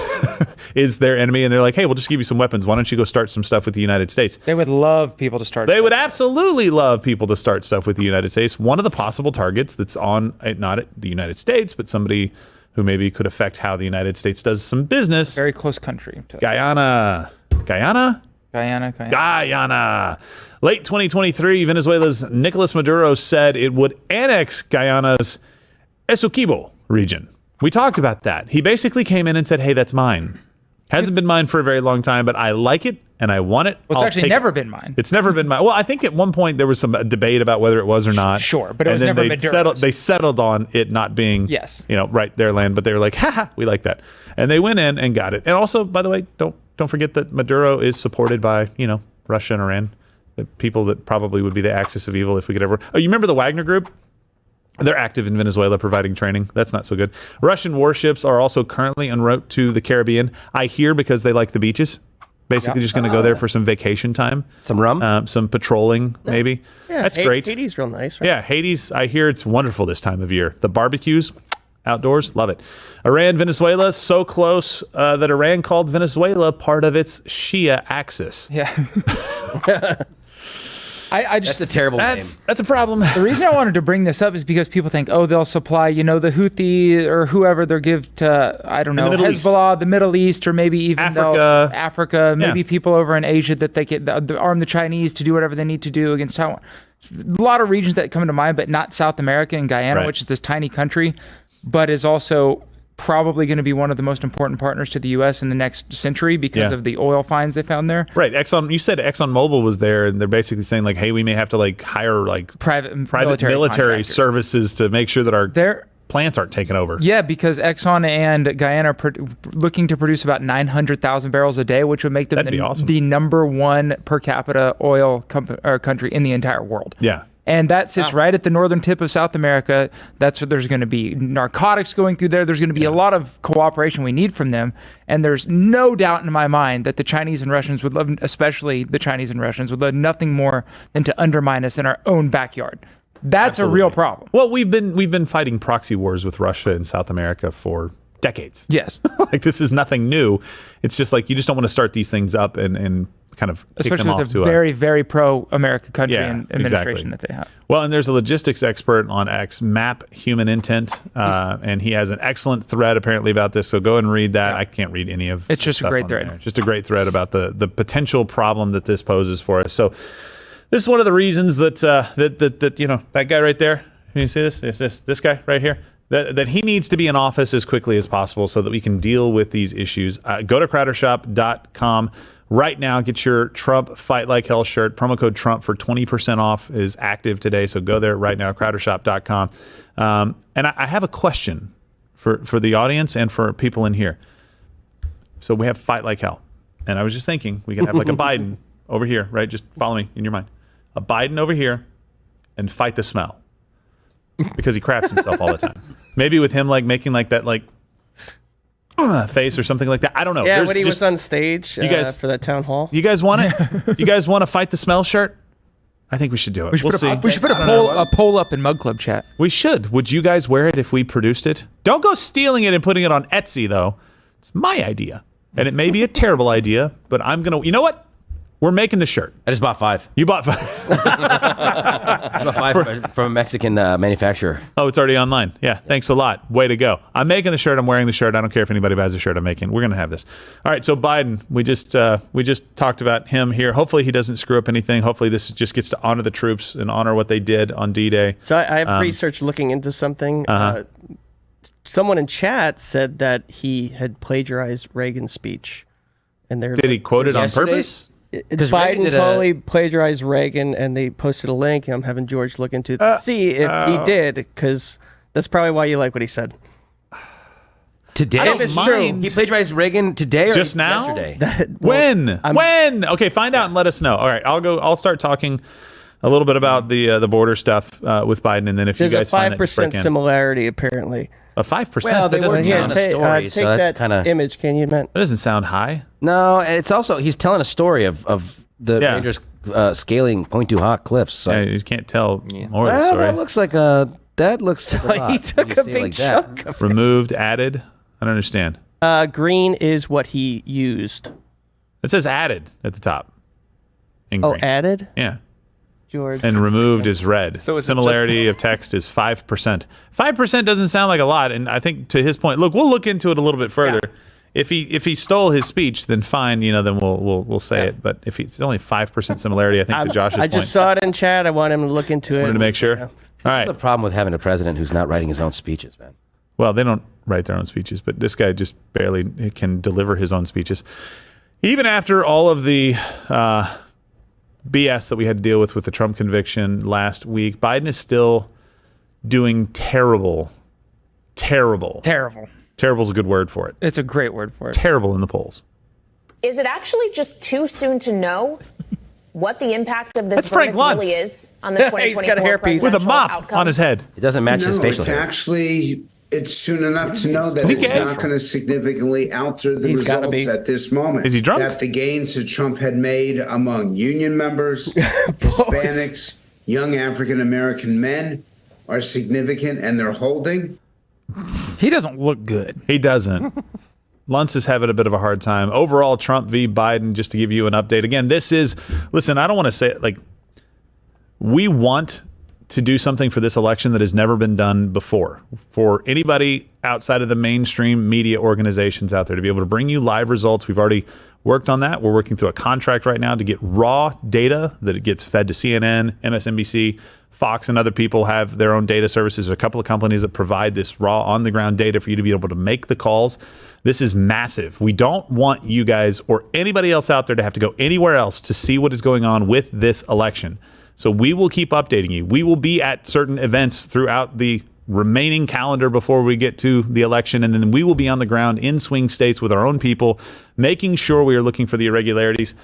[SPEAKER 8] is their enemy. And they're like, hey, we'll just give you some weapons. Why don't you go start some stuff with the United States?
[SPEAKER 5] They would love people to start.
[SPEAKER 8] They would absolutely love people to start stuff with the United States. One of the possible targets that's on, not the United States, but somebody who maybe could affect how the United States does some business.
[SPEAKER 5] Very close country.
[SPEAKER 8] Guyana. Guyana? Guyana. Late 2023, Venezuela's Nicolas Maduro said it would annex Guyana's Essequibo region. We talked about that. He basically came in and said, hey, that's mine. Hasn't been mine for a very long time, but I like it and I want it.
[SPEAKER 5] Well, it's actually never been mine.
[SPEAKER 8] It's never been mine. Well, I think at one point there was some debate about whether it was or not.
[SPEAKER 5] Sure, but it was never Maduro's.
[SPEAKER 8] They settled on it not being, right, their land, but they were like, haha, we like that. And they went in and got it. And also, by the way, don't forget that Maduro is supported by, Russia and Iran, the people that probably would be the axis of evil if we could ever. Oh, you remember the Wagner Group? They're active in Venezuela providing training. That's not so good. Russian warships are also currently en route to the Caribbean. I hear because they like the beaches. Basically just going to go there for some vacation time.
[SPEAKER 3] Some rum?
[SPEAKER 8] Some patrolling, maybe.
[SPEAKER 9] Yeah,
[SPEAKER 8] that's great.
[SPEAKER 9] Haiti's real nice, right?
[SPEAKER 8] Yeah, Hades, I hear it's wonderful this time of year. The barbecues, outdoors, love it. Iran, Venezuela, so close that Iran called Venezuela part of its Shia axis.
[SPEAKER 5] Yeah. I just,
[SPEAKER 3] that's a terrible name.
[SPEAKER 8] That's a problem.
[SPEAKER 5] The reason I wanted to bring this up is because people think, oh, they'll supply, the Houthi or whoever they'll give to, I don't know, Hezbollah, the Middle East, or maybe even Africa, maybe people over in Asia that they can arm the Chinese to do whatever they need to do against Taiwan. A lot of regions that come to mind, but not South America and Guyana, which is this tiny country, but is also probably going to be one of the most important partners to the U.S. in the next century because of the oil finds they found there.
[SPEAKER 8] Right. You said ExxonMobil was there, and they're basically saying, like, hey, we may have to, hire, private military services to make sure that our plants aren't taken over.
[SPEAKER 5] Yeah, because Exxon and Guyana are looking to produce about 900,000 barrels a day, which would make them the number one per capita oil country in the entire world.
[SPEAKER 8] Yeah.
[SPEAKER 5] And that sits right at the northern tip of South America. That's where there's going to be narcotics going through there. There's going to be a lot of cooperation we need from them. And there's no doubt in my mind that the Chinese and Russians would love, especially the Chinese and Russians, would love nothing more than to undermine us in our own backyard. That's a real problem.
[SPEAKER 8] Well, we've been fighting proxy wars with Russia in South America for decades.
[SPEAKER 5] Yes.
[SPEAKER 8] This is nothing new. It's just you just don't want to start these things up and kind of kick
[SPEAKER 5] especially
[SPEAKER 8] them
[SPEAKER 5] with
[SPEAKER 8] off
[SPEAKER 5] the
[SPEAKER 8] to
[SPEAKER 5] very, very pro-America country and
[SPEAKER 8] exactly.
[SPEAKER 5] administration that they have.
[SPEAKER 8] Well, and there's a logistics expert on X, Map Human Intent, and he has an excellent thread apparently about this. So go ahead and read that. I can't read any of.
[SPEAKER 5] It's just a great thread.
[SPEAKER 8] Just a great thread about the potential problem that this poses for us. So this is one of the reasons that that guy right there. Can you see this? This guy right here. That he needs to be in office as quickly as possible so that we can deal with these issues. Go to crowdershop.com right now. Get your Trump Fight Like Hell shirt. Promo code Trump for 20% off is active today. So go there right now, crowdershop.com. And I have a question for the audience and for people in here. So we have Fight Like Hell. And I was just thinking we can have like a Biden over here, right? Just follow me in your mind. A Biden over here and Fight the Smell. Because he craps himself all the time. Maybe with him like making like that like face or something like that. I don't know.
[SPEAKER 9] Yeah, when he was on stage for that town hall.
[SPEAKER 8] You guys want it? You guys want to Fight the Smell shirt? I think we should do it. We'll see.
[SPEAKER 5] We should put a poll up in Mug Club chat.
[SPEAKER 8] We should. Would you guys wear it if we produced it? Don't go stealing it and putting it on Etsy though. It's my idea. And it may be a terrible idea, but I'm going to, you know what? We're making the shirt.
[SPEAKER 3] I just bought 5.
[SPEAKER 8] You bought 5.
[SPEAKER 3] I bought 5 from a Mexican manufacturer.
[SPEAKER 8] Oh, it's already online. Yeah, thanks a lot. Way to go. I'm making the shirt. I'm wearing the shirt. I don't care if anybody buys the shirt I'm making. We're going to have this. All right, so Biden, we just talked about him here. Hopefully he doesn't screw up anything. Hopefully this just gets to honor the troops and honor what they did on D-Day.
[SPEAKER 9] So I have research looking into something. Someone in chat said that he had plagiarized Reagan's speech. And
[SPEAKER 8] did he quote it on purpose?
[SPEAKER 9] Biden totally plagiarized Reagan, and they posted a link. I'm having George look into to see if he did, because that's probably why you like what he said.
[SPEAKER 3] Today?
[SPEAKER 9] If it's true.
[SPEAKER 3] He plagiarized Reagan today or
[SPEAKER 8] just now?
[SPEAKER 3] Yesterday?
[SPEAKER 8] When? Okay, find out and let us know. All right, I'll start talking a little bit about the border stuff with Biden, and then if
[SPEAKER 9] There's
[SPEAKER 8] you guys
[SPEAKER 9] a 5%
[SPEAKER 8] find that, just break in.
[SPEAKER 9] similarity apparently.
[SPEAKER 8] A 5%?
[SPEAKER 3] Well,
[SPEAKER 8] that doesn't sound
[SPEAKER 3] a story,
[SPEAKER 9] take
[SPEAKER 3] so that
[SPEAKER 9] that
[SPEAKER 3] kind of
[SPEAKER 9] image, can you, Matt?
[SPEAKER 8] That doesn't sound high.
[SPEAKER 3] No, and it's also he's telling a story of the Rangers scaling Point Du Hoc cliffs. So.
[SPEAKER 8] Yeah, you can't tell more of the story.
[SPEAKER 3] That looks like a lot.
[SPEAKER 9] He took a big chunk of
[SPEAKER 8] removed, added. I don't understand.
[SPEAKER 9] Green is what he used.
[SPEAKER 8] It says added at the top. In
[SPEAKER 9] Oh,
[SPEAKER 8] green.
[SPEAKER 9] added?
[SPEAKER 8] Yeah.
[SPEAKER 9] George.
[SPEAKER 8] And removed is red.
[SPEAKER 5] So is it
[SPEAKER 8] similarity of text is 5%. 5% doesn't sound like a lot, and I think to his point, look, we'll look into it a little bit further. Yeah. If he stole his speech, then fine, then we'll say it. But if it's only 5% similarity, I think to Josh's point.
[SPEAKER 9] I just saw it in chat. I want him to look into it.
[SPEAKER 8] Wanted to make sure.
[SPEAKER 9] Yeah.
[SPEAKER 8] All right.
[SPEAKER 3] That's the problem with having a president who's not writing his own speeches, man.
[SPEAKER 8] Well, they don't write their own speeches, but this guy just barely can deliver his own speeches. Even after all of the BS that we had to deal with the Trump conviction last week, Biden is still doing terrible.
[SPEAKER 5] Terrible
[SPEAKER 8] Terrible is a good word for it.
[SPEAKER 5] It's a great word for it.
[SPEAKER 8] Terrible in the polls.
[SPEAKER 17] Is it actually just too soon to know what the impact of this
[SPEAKER 8] That's Frank
[SPEAKER 17] verdict
[SPEAKER 8] Luntz.
[SPEAKER 17] really is on the 2024
[SPEAKER 9] He's got a hairpiece.
[SPEAKER 17] presidential
[SPEAKER 8] With a mop
[SPEAKER 17] outcome?
[SPEAKER 8] on his head.
[SPEAKER 3] It doesn't match his facial hair.
[SPEAKER 18] It's soon enough to know that it's not going to significantly alter the results at this moment.
[SPEAKER 8] Is he drunk?
[SPEAKER 18] That the gains that Trump had made among union members, Hispanics, young African American men are significant, and they're holding.
[SPEAKER 5] He doesn't look good.
[SPEAKER 8] He doesn't. Luntz is having a bit of a hard time. Overall, Trump v. Biden, just to give you an update. Again, listen, I don't want to say it we want to do something for this election that has never been done before. For anybody outside of the mainstream media organizations out there to be able to bring you live results. We've already worked on that. We're working through a contract right now to get raw data that it gets fed to CNN, MSNBC, Fox, and other people have their own data services. There's a couple of companies that provide this raw on-the-ground data for you to be able to make the calls. This is massive. We don't want you guys or anybody else out there to have to go anywhere else to see what is going on with this election. So we will keep updating you. We will be at certain events throughout the remaining calendar before we get to the election, and then we will be on the ground in swing states with our own people, making sure we are looking for the irregularities.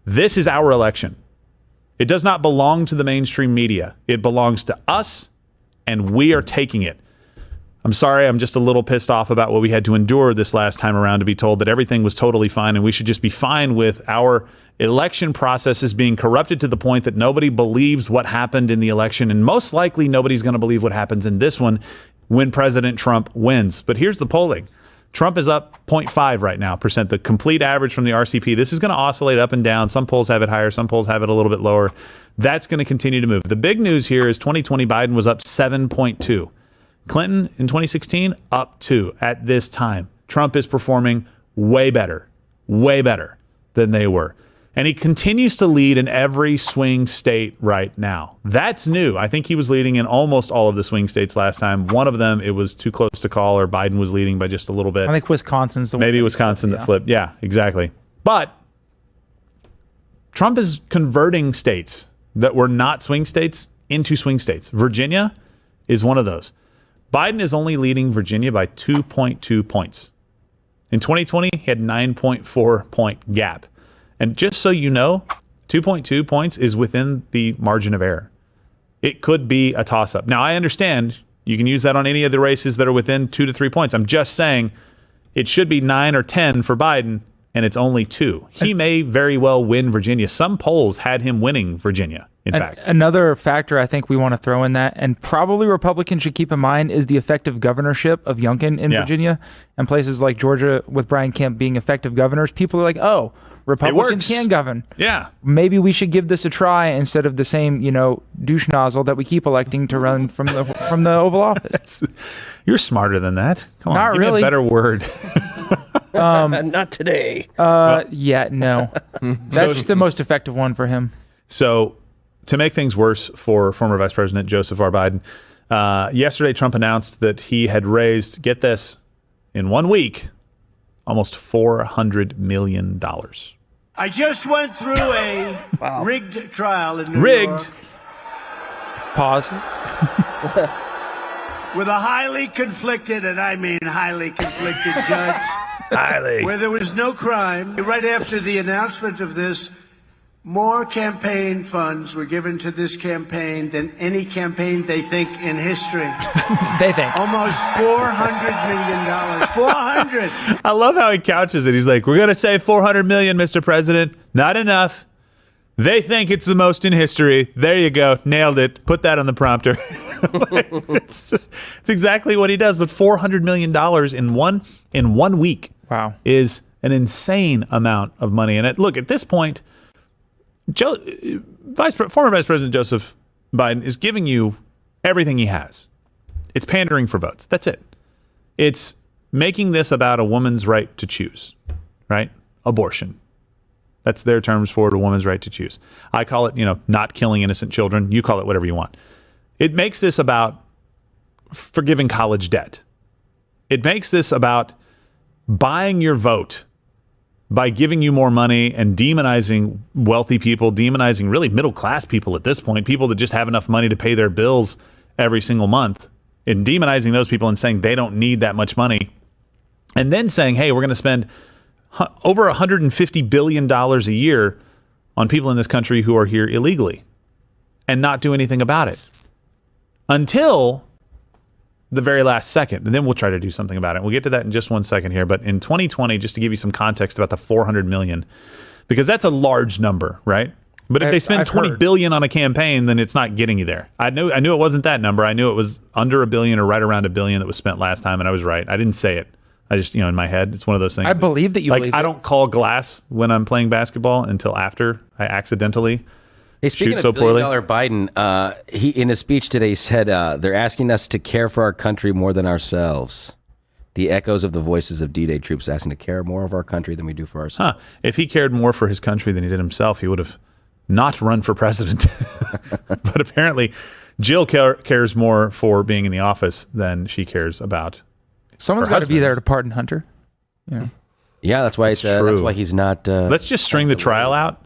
[SPEAKER 8] This is our election. It does not belong to the mainstream media. It belongs to us, and we are taking it. I'm sorry, I'm just a little pissed off about what we had to endure this last time around to be told that everything was totally fine and we should just be fine with our election processes being corrupted to the point that nobody believes what happened in the election, and most likely nobody's going to believe what happens in this one when President Trump wins. But here's the polling. Trump is up 0.5 right now %. The complete average from the RCP. This is going to oscillate up and down. Some polls have it higher. Some polls have it a little bit lower. That's going to continue to move. The big news here is 2020 Biden was up 7.2. Clinton in 2016 up 2 at this time. Trump is performing way better than they were. And he continues to lead in every swing state right now. That's new. I think he was leading in almost all of the swing states last time. One of them, it was too close to call, or Biden was leading by just a little bit.
[SPEAKER 5] I think Wisconsin's the one.
[SPEAKER 8] Maybe Wisconsin that flipped. Yeah, exactly. But Trump is converting states that were not swing states into swing states. Virginia is one of those. Biden is only leading Virginia by 2.2 points. In 2020, he had 9.4 point gap. And just so you know, 2.2 points is within the margin of error. It could be a toss-up. Now, I understand you can use that on any of the races that are within 2 to 3 points. I'm just saying it should be 9 or 10 for Biden, and it's only 2. He may very well win Virginia. Some polls had him winning Virginia, in fact.
[SPEAKER 5] Another factor I think we want to throw in that, and probably Republicans should keep in mind, is the effective governorship of Youngkin in Virginia and places like Georgia with Brian Kemp being effective governors. People are like, oh, Republicans can govern.
[SPEAKER 8] Yeah.
[SPEAKER 5] Maybe we should give this a try instead of the same, douche nozzle that we keep electing to run from the Oval Office.
[SPEAKER 8] You're smarter than that. Come on,
[SPEAKER 5] Not
[SPEAKER 8] give
[SPEAKER 5] really.
[SPEAKER 8] me a better word.
[SPEAKER 9] Not today.
[SPEAKER 5] Yeah, no. That's the most effective one for him.
[SPEAKER 8] So, to make things worse for former Vice President Joseph R. Biden, yesterday Trump announced that he had raised, get this, in 1 week, almost $400 million.
[SPEAKER 2] I just went through a rigged trial in New
[SPEAKER 8] Rigged?
[SPEAKER 2] York.
[SPEAKER 5] Pause.
[SPEAKER 2] With a highly conflicted, and I mean highly conflicted judge.
[SPEAKER 8] Highly.
[SPEAKER 2] Where there was no crime. Right after the announcement of this, more campaign funds were given to this campaign than any campaign they think in history.
[SPEAKER 5] They think.
[SPEAKER 2] Almost $400 million. 400.
[SPEAKER 8] I love how he couches it. He's like, we're going to say $400 million, Mr. President. Not enough. They think it's the most in history. There you go. Nailed it. Put that on the prompter. It's exactly what he does. But $400 million in 1 week is an insane amount of money. And look, at this point, former Vice President Joseph Biden is giving you everything he has. It's pandering for votes. That's it. It's making this about a woman's right to choose, right? Abortion. That's their terms for it, a woman's right to choose. I call it, not killing innocent children. You call it whatever you want. It makes this about forgiving college debt. It makes this about buying your vote by giving you more money and demonizing wealthy people, demonizing really middle-class people at this point, people that just have enough money to pay their bills every single month, and demonizing those people and saying they don't need that much money, and then saying, hey, we're going to spend over $150 billion a year on people in this country who are here illegally and not do anything about it until the very last second, and then we'll try to do something about it. We'll get to that in just 1 second here. But in 2020, just to give you some context about the $400 million, because that's a large number, right? But if they spend $20 billion on a campaign, then it's not getting you there. I knew it wasn't that number. I knew it was under $1 billion or right around $1 billion that was spent last time, and I was right. I didn't say it. I just, in my head, it's one of those things.
[SPEAKER 5] I believe that you believe
[SPEAKER 8] I don't call glass when I'm playing basketball until after I accidentally
[SPEAKER 3] speaking
[SPEAKER 8] shoot so
[SPEAKER 3] of $1 billion
[SPEAKER 8] poorly.
[SPEAKER 3] Biden, he in his speech today said they're asking us to care for our country more than ourselves. The echoes of the voices of D-Day troops asking to care more of our country than we do for ourselves.
[SPEAKER 8] If he cared more for his country than he did himself, he would have not run for president. But apparently, Jill cares more for being in the office than she cares about.
[SPEAKER 5] Someone's got to be there to pardon Hunter.
[SPEAKER 3] Yeah, that's why that's why he's not.
[SPEAKER 8] Let's just string the trial out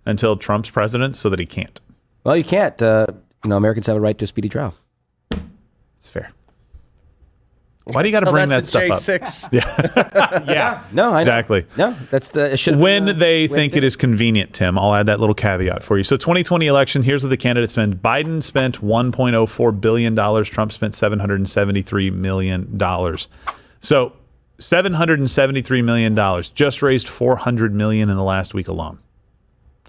[SPEAKER 8] until Trump's president, so that he can't.
[SPEAKER 3] Well, you can't. Americans have a right to a speedy trial.
[SPEAKER 8] It's fair. Why do you got to bring that stuff
[SPEAKER 9] J6.
[SPEAKER 8] up? Yeah.
[SPEAKER 3] No, I
[SPEAKER 8] exactly.
[SPEAKER 3] No, that's
[SPEAKER 8] when they think it is convenient, Tim. I'll add that little caveat for you. So 2020 election, here's what the candidates spent. Biden spent $1.04 billion. Trump spent $773 million. So $773 million. Just raised $400 million in the last week alone.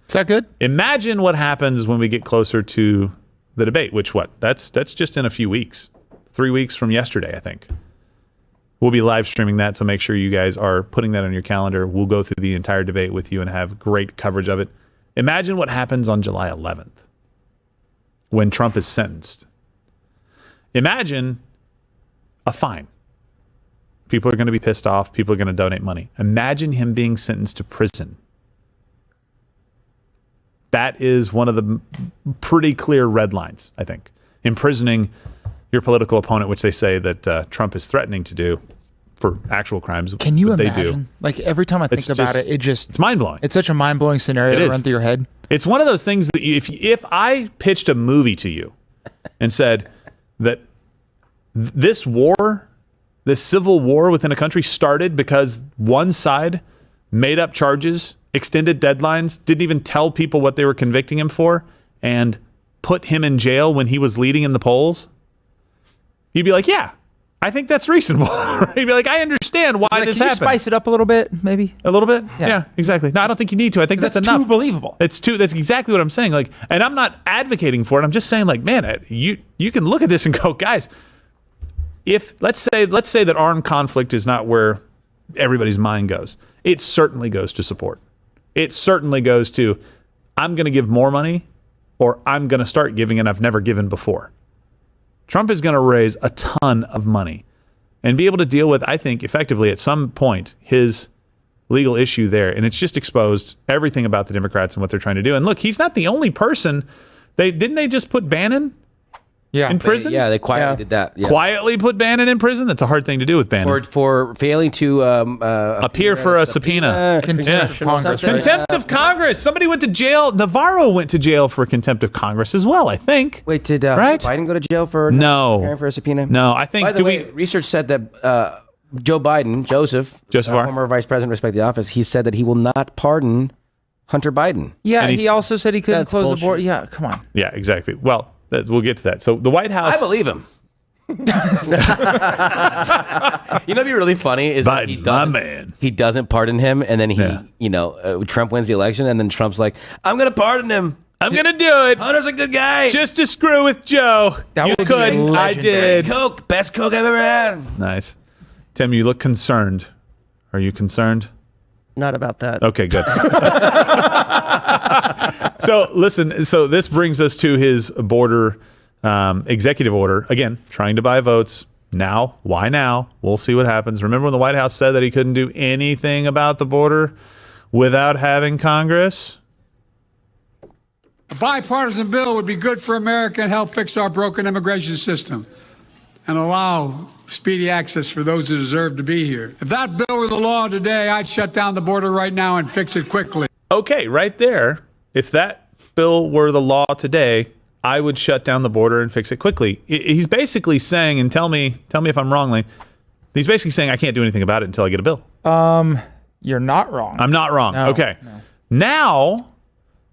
[SPEAKER 5] Is that good?
[SPEAKER 8] Imagine what happens when we get closer to the debate, which that's just in a few weeks. 3 weeks from yesterday, I think. We'll be live streaming that, so make sure you guys are putting that on your calendar. We'll go through the entire debate with you and have great coverage of it. Imagine what happens on July 11th when Trump is sentenced. Imagine a fine. People are going to be pissed off. People are going to donate money. Imagine him being sentenced to prison. That is one of the pretty clear red lines, I think. Imprisoning your political opponent, which they say that Trump is threatening to do for actual crimes.
[SPEAKER 5] Can you imagine?
[SPEAKER 8] They do.
[SPEAKER 5] Like every time I think about it,
[SPEAKER 8] it's mind-blowing.
[SPEAKER 5] It's such a mind-blowing scenario to run through your head.
[SPEAKER 8] It's one of those things that if I pitched a movie to you and said that this war, this civil war within a country started because one side made up charges, extended deadlines, didn't even tell people what they were convicting him for, and put him in jail when he was leading in the polls, you'd be like, yeah, I think that's reasonable. You'd be like, I understand why this
[SPEAKER 5] Can you
[SPEAKER 8] happened.
[SPEAKER 5] spice it up a little bit, maybe?
[SPEAKER 8] A little bit? Yeah, exactly. No, I don't think you need to. I think that's enough.
[SPEAKER 5] Too believable.
[SPEAKER 8] That's exactly what I'm saying. Like, and I'm not advocating for it. I'm just saying, like, man, you can look at this and go, guys, if let's say that armed conflict is not where everybody's mind goes, it certainly goes to support. It certainly goes to, I'm going to give more money, or I'm going to start giving, and I've never given before. Trump is going to raise a ton of money and be able to deal with, I think, effectively at some point, his legal issue there. And it's just exposed everything about the Democrats and what they're trying to do. And look, he's not the only person. Didn't they just put Bannon in prison?
[SPEAKER 3] They quietly did that. Yeah.
[SPEAKER 8] Quietly put Bannon in prison? That's a hard thing to do with Bannon.
[SPEAKER 3] For failing to
[SPEAKER 8] appear for a subpoena.
[SPEAKER 5] Contempt of Congress.
[SPEAKER 8] Contempt of Congress. Somebody went to jail. Navarro went to jail for contempt of Congress as well, I think.
[SPEAKER 3] Wait, did
[SPEAKER 8] right?
[SPEAKER 3] Biden go to jail for
[SPEAKER 8] appearing
[SPEAKER 3] for a subpoena?
[SPEAKER 8] No, I think.
[SPEAKER 3] By the way, research said that Joe Biden, Joseph
[SPEAKER 8] R.,
[SPEAKER 3] former vice president, respect the office, he said that he will not pardon Hunter Biden.
[SPEAKER 5] Yeah, he also said he couldn't close the border. Yeah, come on.
[SPEAKER 8] Yeah, exactly. Well, we'll get to that. So the White House.
[SPEAKER 3] I believe him. You know, what'd be really funny is
[SPEAKER 8] Biden,
[SPEAKER 3] that he doesn't pardon him, and then Trump wins the election, and then Trump's like, "I'm gonna pardon him.
[SPEAKER 8] I'm gonna do it.
[SPEAKER 3] Hunter's a good guy.
[SPEAKER 8] Just to screw with Joe. You couldn't. I did.
[SPEAKER 3] Coke, best Coke I've ever had."
[SPEAKER 8] Nice. Tim, you look concerned. Are you concerned?
[SPEAKER 9] Not about that.
[SPEAKER 8] Okay, good. So listen, so this brings us to his border executive order. Again, trying to buy votes. Now, why now? We'll see what happens. Remember when the White House said that he couldn't do anything about the border without having Congress?
[SPEAKER 13] A bipartisan bill would be good for America and help fix our broken immigration system and allow speedy access for those who deserve to be here. If that bill were the law today, I'd shut down the border right now and fix it quickly.
[SPEAKER 8] Okay, right there. If that bill were the law today, I would shut down the border and fix it quickly. He's basically saying, and tell me if I'm wrong, he's basically saying I can't do anything about it until I get a bill.
[SPEAKER 5] You're not wrong.
[SPEAKER 8] I'm not wrong.
[SPEAKER 5] No,
[SPEAKER 8] okay.
[SPEAKER 5] no.
[SPEAKER 8] Now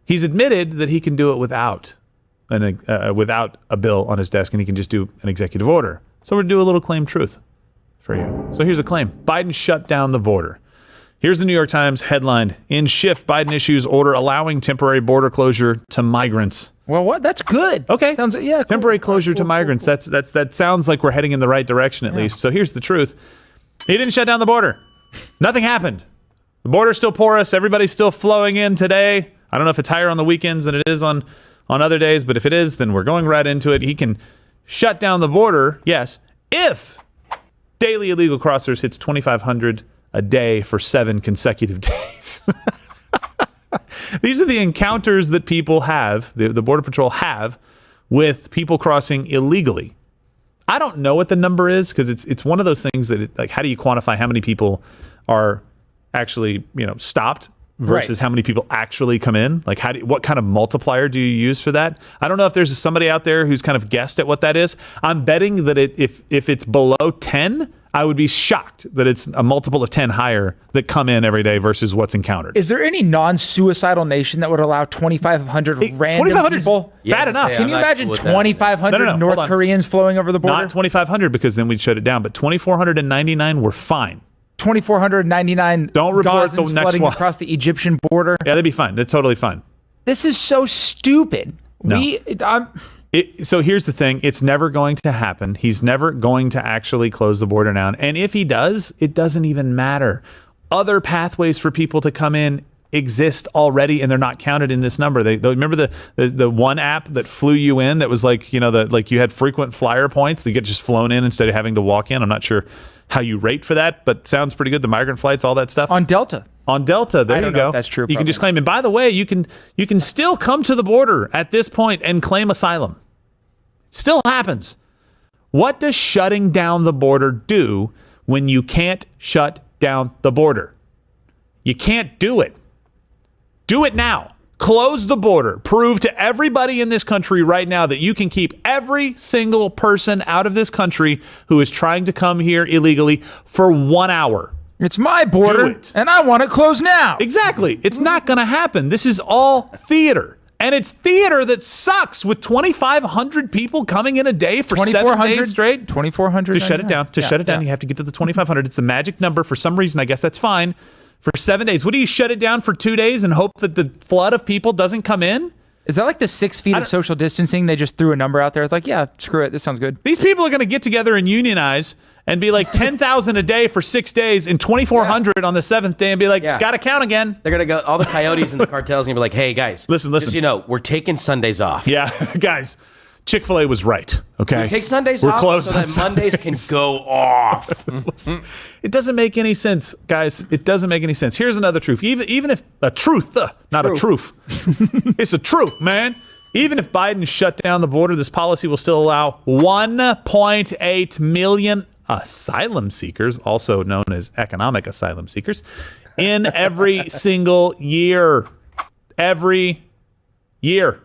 [SPEAKER 8] he's admitted that he can do it without a bill on his desk, and he can just do an executive order. So we're going to do a little claim truth for you. So here's a claim. Biden shut down the border. Here's the New York Times headline. In shift, Biden issues order allowing temporary border closure to migrants.
[SPEAKER 5] Well, what? That's good.
[SPEAKER 8] Okay.
[SPEAKER 5] Sounds cool.
[SPEAKER 8] Temporary closure to migrants. That sounds like we're heading in the right direction at least. So here's the truth. He didn't shut down the border. Nothing happened. The border's still porous. Everybody's still flowing in today. I don't know if it's higher on the weekends than it is on other days, but if it is, then we're going right into it. He can shut down the border, yes, if daily illegal crossers hits 2,500 a day for 7 consecutive days. These are the encounters that people have, the Border Patrol have, with people crossing illegally. I don't know what the number is because it's one of those things that how do you quantify how many people are actually stopped versus how many people actually come in? Like what kind of multiplier do you use for that? I don't know if there's somebody out there who's kind of guessed at what that is. I'm betting that if it's below 10, I would be shocked that it's a multiple of 10 higher that come in every day versus what's encountered.
[SPEAKER 5] Is there any non-suicidal nation that would allow 2,500 random people?
[SPEAKER 8] Bad enough.
[SPEAKER 5] Can you imagine 2,500 North Koreans flowing over the border?
[SPEAKER 8] Not 2,500 because then we'd shut it down, but 2,499 were fine.
[SPEAKER 5] 2,499
[SPEAKER 8] Don't report the
[SPEAKER 5] Gazans
[SPEAKER 8] next
[SPEAKER 5] flooding
[SPEAKER 8] one.
[SPEAKER 5] across the Egyptian border.
[SPEAKER 8] Yeah, they'd be fine. They're totally fine.
[SPEAKER 5] This is so stupid.
[SPEAKER 8] No. If So here's the thing. It's never going to happen. He's never going to actually close the border down. And if he does, it doesn't even matter. Other pathways for people to come in exist already, and they're not counted in this number. They remember the one app that flew you in that was like, like you had frequent flyer points that get just flown in instead of having to walk in. I'm not sure how you rate for that, but sounds pretty good. The migrant flights, all that stuff.
[SPEAKER 5] On Delta,
[SPEAKER 8] there you go.
[SPEAKER 5] If that's true.
[SPEAKER 8] You can just claim. And by the way, you can still come to the border at this point and claim asylum. Still happens. What does shutting down the border do when you can't shut down the border? You can't do it. Do it now. Close the border. Prove to everybody in this country right now that you can keep every single person out of this country who is trying to come here illegally for 1 hour.
[SPEAKER 5] It's my border, and I want it closed now.
[SPEAKER 8] Exactly. It's not going to happen. This is all theater. And it's theater that sucks with 2,500 people coming in a day for 7 days straight.
[SPEAKER 5] 2,400.
[SPEAKER 8] To shut it down. Shut it down, you have to get to the 2,500. It's the magic number. For some reason, I guess that's fine. For 7 days. What do you shut it down for 2 days and hope that the flood of people doesn't come in?
[SPEAKER 5] Is that like the 6 feet of social distancing? They just threw a number out there. It's like, yeah, screw it. This sounds good.
[SPEAKER 8] These people are going to get together and unionize and be like 10,000 a day for 6 days and 2,400 on the 7th day and be like, gotta count again.
[SPEAKER 3] They're going to go, all the coyotes and the cartels are going to be like, hey, guys.
[SPEAKER 8] Listen.
[SPEAKER 3] Just, we're taking Sundays off.
[SPEAKER 8] Yeah, guys. Chick-fil-A was right, okay?
[SPEAKER 3] We take Sundays
[SPEAKER 8] We're
[SPEAKER 3] off
[SPEAKER 8] closed
[SPEAKER 3] so that Mondays can go off.
[SPEAKER 8] Listen, it doesn't make any sense, guys. It doesn't make any sense. Here's another truth. Even if a truth, not a truth. It's a truth, man. Even if Biden shut down the border, this policy will still allow 1.8 million asylum seekers, also known as economic asylum seekers, in every single year. Every year.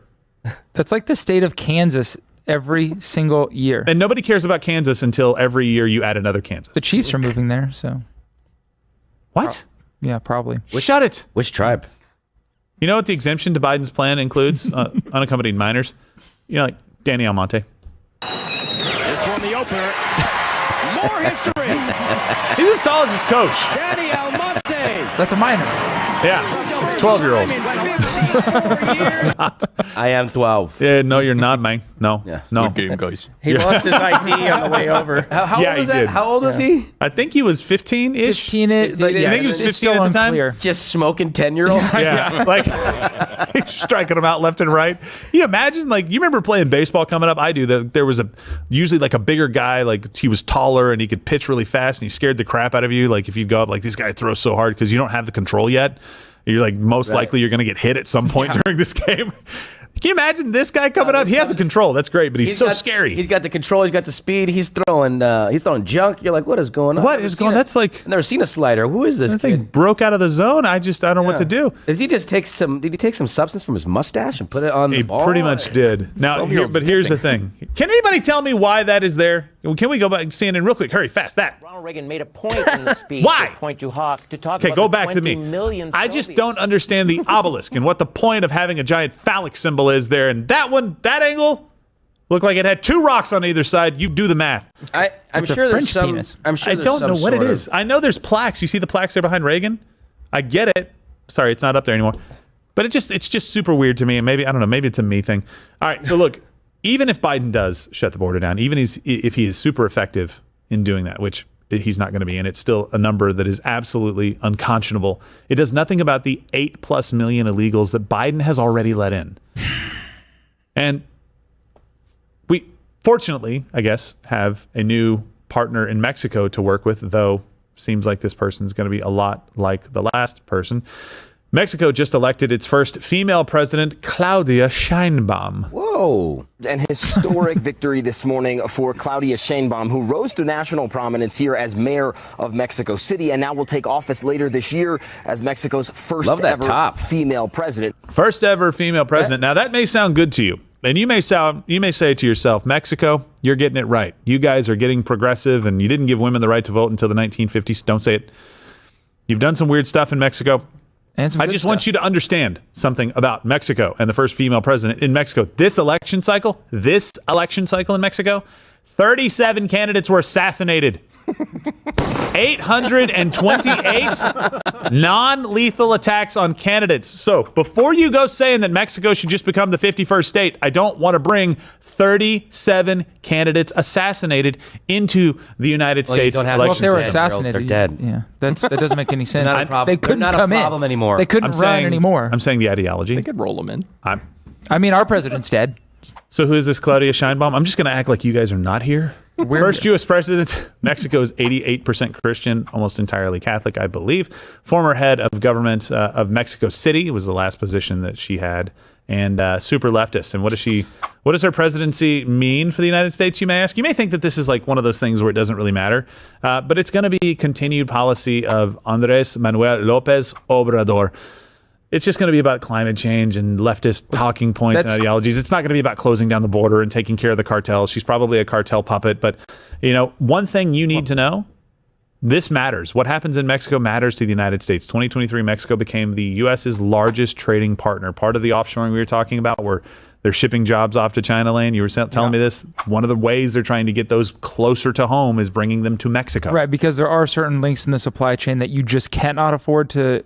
[SPEAKER 5] That's like the state of Kansas every single year.
[SPEAKER 8] And nobody cares about Kansas until every year you add another Kansas.
[SPEAKER 5] The Chiefs are moving there, so.
[SPEAKER 8] What?
[SPEAKER 5] Yeah, probably.
[SPEAKER 8] Shut it.
[SPEAKER 3] Which tribe?
[SPEAKER 8] You know what the exemption to Biden's plan includes? Unaccompanied minors. Like Danny Almonte.
[SPEAKER 10] This one, the opener. More history.
[SPEAKER 8] He's as tall as his coach.
[SPEAKER 10] Danny Almonte.
[SPEAKER 5] That's a minor.
[SPEAKER 8] Yeah, it's a 12-year-old. It's not.
[SPEAKER 3] I am 12.
[SPEAKER 8] Yeah, no, you're not, man. No.
[SPEAKER 3] Yeah.
[SPEAKER 8] No.
[SPEAKER 10] Good game, guys.
[SPEAKER 9] He lost his ID on the way over.
[SPEAKER 3] How old was that?
[SPEAKER 8] Did.
[SPEAKER 3] How old was he?
[SPEAKER 8] I think he was 15-ish.
[SPEAKER 5] 15 it.
[SPEAKER 8] I think he was 15 at the time.
[SPEAKER 5] Unclear.
[SPEAKER 3] Just smoking 10-year-olds?
[SPEAKER 8] Yeah, like striking them out left and right. You imagine, you remember playing baseball coming up? I do. There was usually like a bigger guy, like he was taller and he could pitch really fast and he scared the crap out of you. Like if you go up, like this guy throws so hard because you don't have the control yet. You're like most likely you're going to get hit at some point during this game. Can you imagine this guy coming up? He has the control. That's great, but he's so scary.
[SPEAKER 3] He's got the control. He's got the speed. He's throwing junk. You're like, what is going on?
[SPEAKER 8] What is going on? That's like
[SPEAKER 3] I've never seen a slider. Who is this
[SPEAKER 8] that thing broke out of the zone. I don't know what to do.
[SPEAKER 3] Did he take some substance from his mustache and put it on the ball?
[SPEAKER 8] He pretty much did. Now, here's the thing. Can anybody tell me why that is there? Can we go back and stand in real quick? Hurry, fast, that.
[SPEAKER 19] Ronald Reagan made a point in the speech.
[SPEAKER 8] Why?
[SPEAKER 19] Point to Hawk to talk
[SPEAKER 8] Okay,
[SPEAKER 19] about
[SPEAKER 8] go
[SPEAKER 19] the
[SPEAKER 8] back to
[SPEAKER 19] 20
[SPEAKER 8] me.
[SPEAKER 19] million
[SPEAKER 8] I just
[SPEAKER 19] Soviets.
[SPEAKER 8] don't understand the obelisk and what the point of having a giant phallic symbol is there. And that angle looked like it had 2 rocks on either side. You do the math.
[SPEAKER 3] I'm sure there's some. Penis. I'm sure
[SPEAKER 8] I don't know what it is. I know there's plaques. You see the plaques there behind Reagan? I get it. Sorry, it's not up there anymore. But it's just super weird to me. And maybe, I don't know, maybe it's a me thing. All right, so look, even if Biden does shut the border down, even if he is super effective in doing that, which he's not going to be, and it's still a number that is absolutely unconscionable, it does nothing about the 8+ million illegals that Biden has already let in. And we, fortunately, I guess, have a new partner in Mexico to work with, though seems like this person's going to be a lot like the last person. Mexico just elected its first female president, Claudia Sheinbaum.
[SPEAKER 3] Whoa.
[SPEAKER 20] An historic victory this morning for Claudia Sheinbaum, who rose to national prominence here as mayor of Mexico City and now will take office later this year as Mexico's first ever female president.
[SPEAKER 8] First ever female president. Now, that may sound good to you. And you may say to yourself, Mexico, you're getting it right. You guys are getting progressive, and you didn't give women the right to vote until the 1950s. Don't say it. You've done some weird stuff in Mexico. I just want you to understand something about Mexico and the first female president in Mexico. This election cycle in Mexico, 37 candidates were assassinated. 828 non-lethal attacks on candidates. So before you go saying that Mexico should just become the 51st state, I don't want to bring 37 candidates assassinated into the United States election
[SPEAKER 5] Well, if they were
[SPEAKER 8] system.
[SPEAKER 5] assassinated,
[SPEAKER 3] they're dead.
[SPEAKER 5] Yeah, that doesn't make any sense.
[SPEAKER 3] Not a problem.
[SPEAKER 5] They couldn't
[SPEAKER 3] They're not
[SPEAKER 5] come
[SPEAKER 3] a problem
[SPEAKER 5] in
[SPEAKER 3] anymore.
[SPEAKER 5] They couldn't run anymore.
[SPEAKER 8] I'm saying the ideology.
[SPEAKER 21] They could roll them in.
[SPEAKER 5] I mean, our president's dead.
[SPEAKER 8] So who is this Claudia Sheinbaum? I'm just going to act like you guys are not here. First U.S. president. Mexico is 88% Christian, almost entirely Catholic, I believe. Former head of government of Mexico City was the last position that she had, and super leftist. And what does her presidency mean for the United States, you may ask? You may think that this is like one of those things where it doesn't really matter, but it's going to be continued policy of Andrés Manuel López Obrador. It's just going to be about climate change and leftist talking points and ideologies. It's not going to be about closing down the border and taking care of the cartel. She's probably a cartel puppet. But, one thing you need to know, this matters. What happens in Mexico matters to the United States. 2023, Mexico became the U.S.'s largest trading partner. Part of the offshoring we were talking about where they're shipping jobs off to China Lane. You were telling me this. One of the ways they're trying to get those closer to home is bringing them to Mexico.
[SPEAKER 5] Right, because there are certain links in the supply chain that you just cannot afford to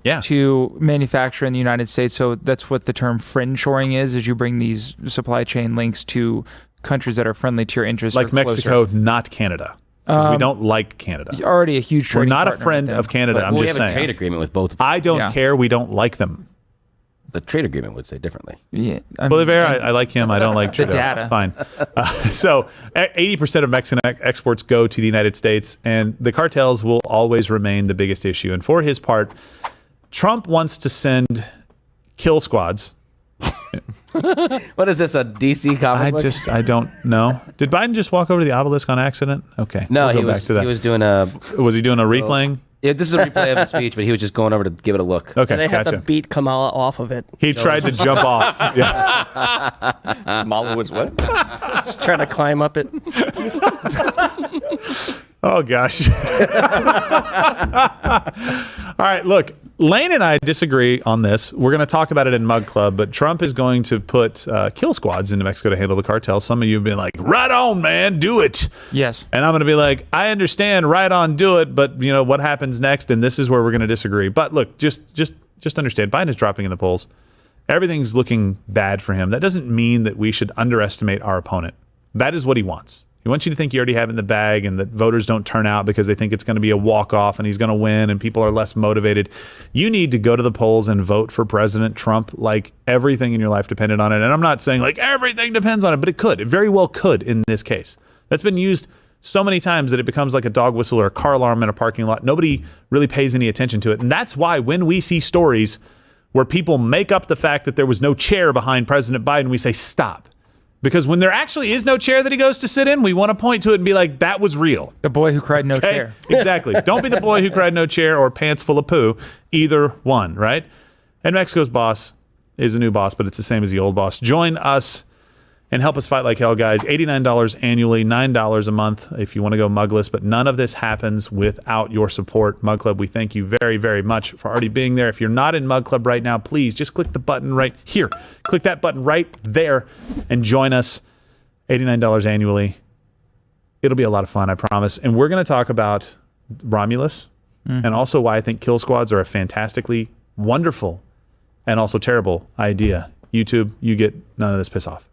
[SPEAKER 5] manufacture in the United States. So that's what the term friendshoring is you bring these supply chain links to countries that are friendly to your interests.
[SPEAKER 8] Like Mexico, not Canada. Because we don't like Canada.
[SPEAKER 5] You're already a huge trading
[SPEAKER 8] We're not a
[SPEAKER 5] partner
[SPEAKER 8] friend
[SPEAKER 5] with them.
[SPEAKER 8] of Canada. I'm just saying.
[SPEAKER 3] We have a trade agreement with both.
[SPEAKER 8] I don't care. We don't like them.
[SPEAKER 3] The trade agreement would say differently.
[SPEAKER 5] Yeah,
[SPEAKER 8] Bolivar, I like him. I don't like
[SPEAKER 5] the
[SPEAKER 8] Trudeau.
[SPEAKER 5] data.
[SPEAKER 8] Fine. So 80% of Mexican exports go to the United States, and the cartels will always remain the biggest issue. And for his part, Trump wants to send kill squads.
[SPEAKER 3] What is this, a DC comic book?
[SPEAKER 8] I don't know. Did Biden just walk over to the obelisk on accident? Okay.
[SPEAKER 3] No,
[SPEAKER 8] we'll
[SPEAKER 3] he
[SPEAKER 8] go back to that.
[SPEAKER 3] was doing a...
[SPEAKER 8] Was he doing a wreath laying?
[SPEAKER 3] Yeah, this is a replay of the speech, but he was just going over to give it a look.
[SPEAKER 8] Okay,
[SPEAKER 9] They had to beat Kamala off of it.
[SPEAKER 8] He tried to jump off. Yeah.
[SPEAKER 21] Kamala was what?
[SPEAKER 9] Just trying to climb up it.
[SPEAKER 8] Oh, gosh. All right, look, Lane and I disagree on this. We're going to talk about it in Mug Club, but Trump is going to put kill squads into Mexico to handle the cartel. Some of you have been like, right on, man, do it.
[SPEAKER 5] Yes.
[SPEAKER 8] And I'm going to be like, I understand, right on, do it, but what happens next? And this is where we're going to disagree. But look, just understand, Biden is dropping in the polls. Everything's looking bad for him. That doesn't mean that we should underestimate our opponent. That is what he wants. He wants you to think you already have it in the bag and that voters don't turn out because they think it's going to be a walk-off and he's going to win and people are less motivated. You need to go to the polls and vote for President Trump like everything in your life depended on it. And I'm not saying like everything depends on it, but it could. It very well could in this case. That's been used so many times that it becomes like a dog whistle or a car alarm in a parking lot. Nobody really pays any attention to it. And that's why when we see stories where people make up the fact that there was no chair behind President Biden, we say stop. Because when there actually is no chair that he goes to sit in, we want to point to it and be like, that was real.
[SPEAKER 5] The boy who cried no chair.
[SPEAKER 8] Exactly. Don't be the boy who cried no chair or pants full of poo. Either one, right? And Mexico's boss is a new boss, but it's the same as the old boss. Join us and help us fight like hell, guys. $89 annually, $9 a month if you want to go mugless. But none of this happens without your support. Mug Club, we thank you very, very much for already being there. If you're not in Mug Club right now, please just click the button right here. Click that button right there and join us. $89 annually. It'll be a lot of fun, I promise. And we're going to talk about Romulus and also why I think kill squads are a fantastically wonderful and also terrible idea. YouTube, you get none of this piss off.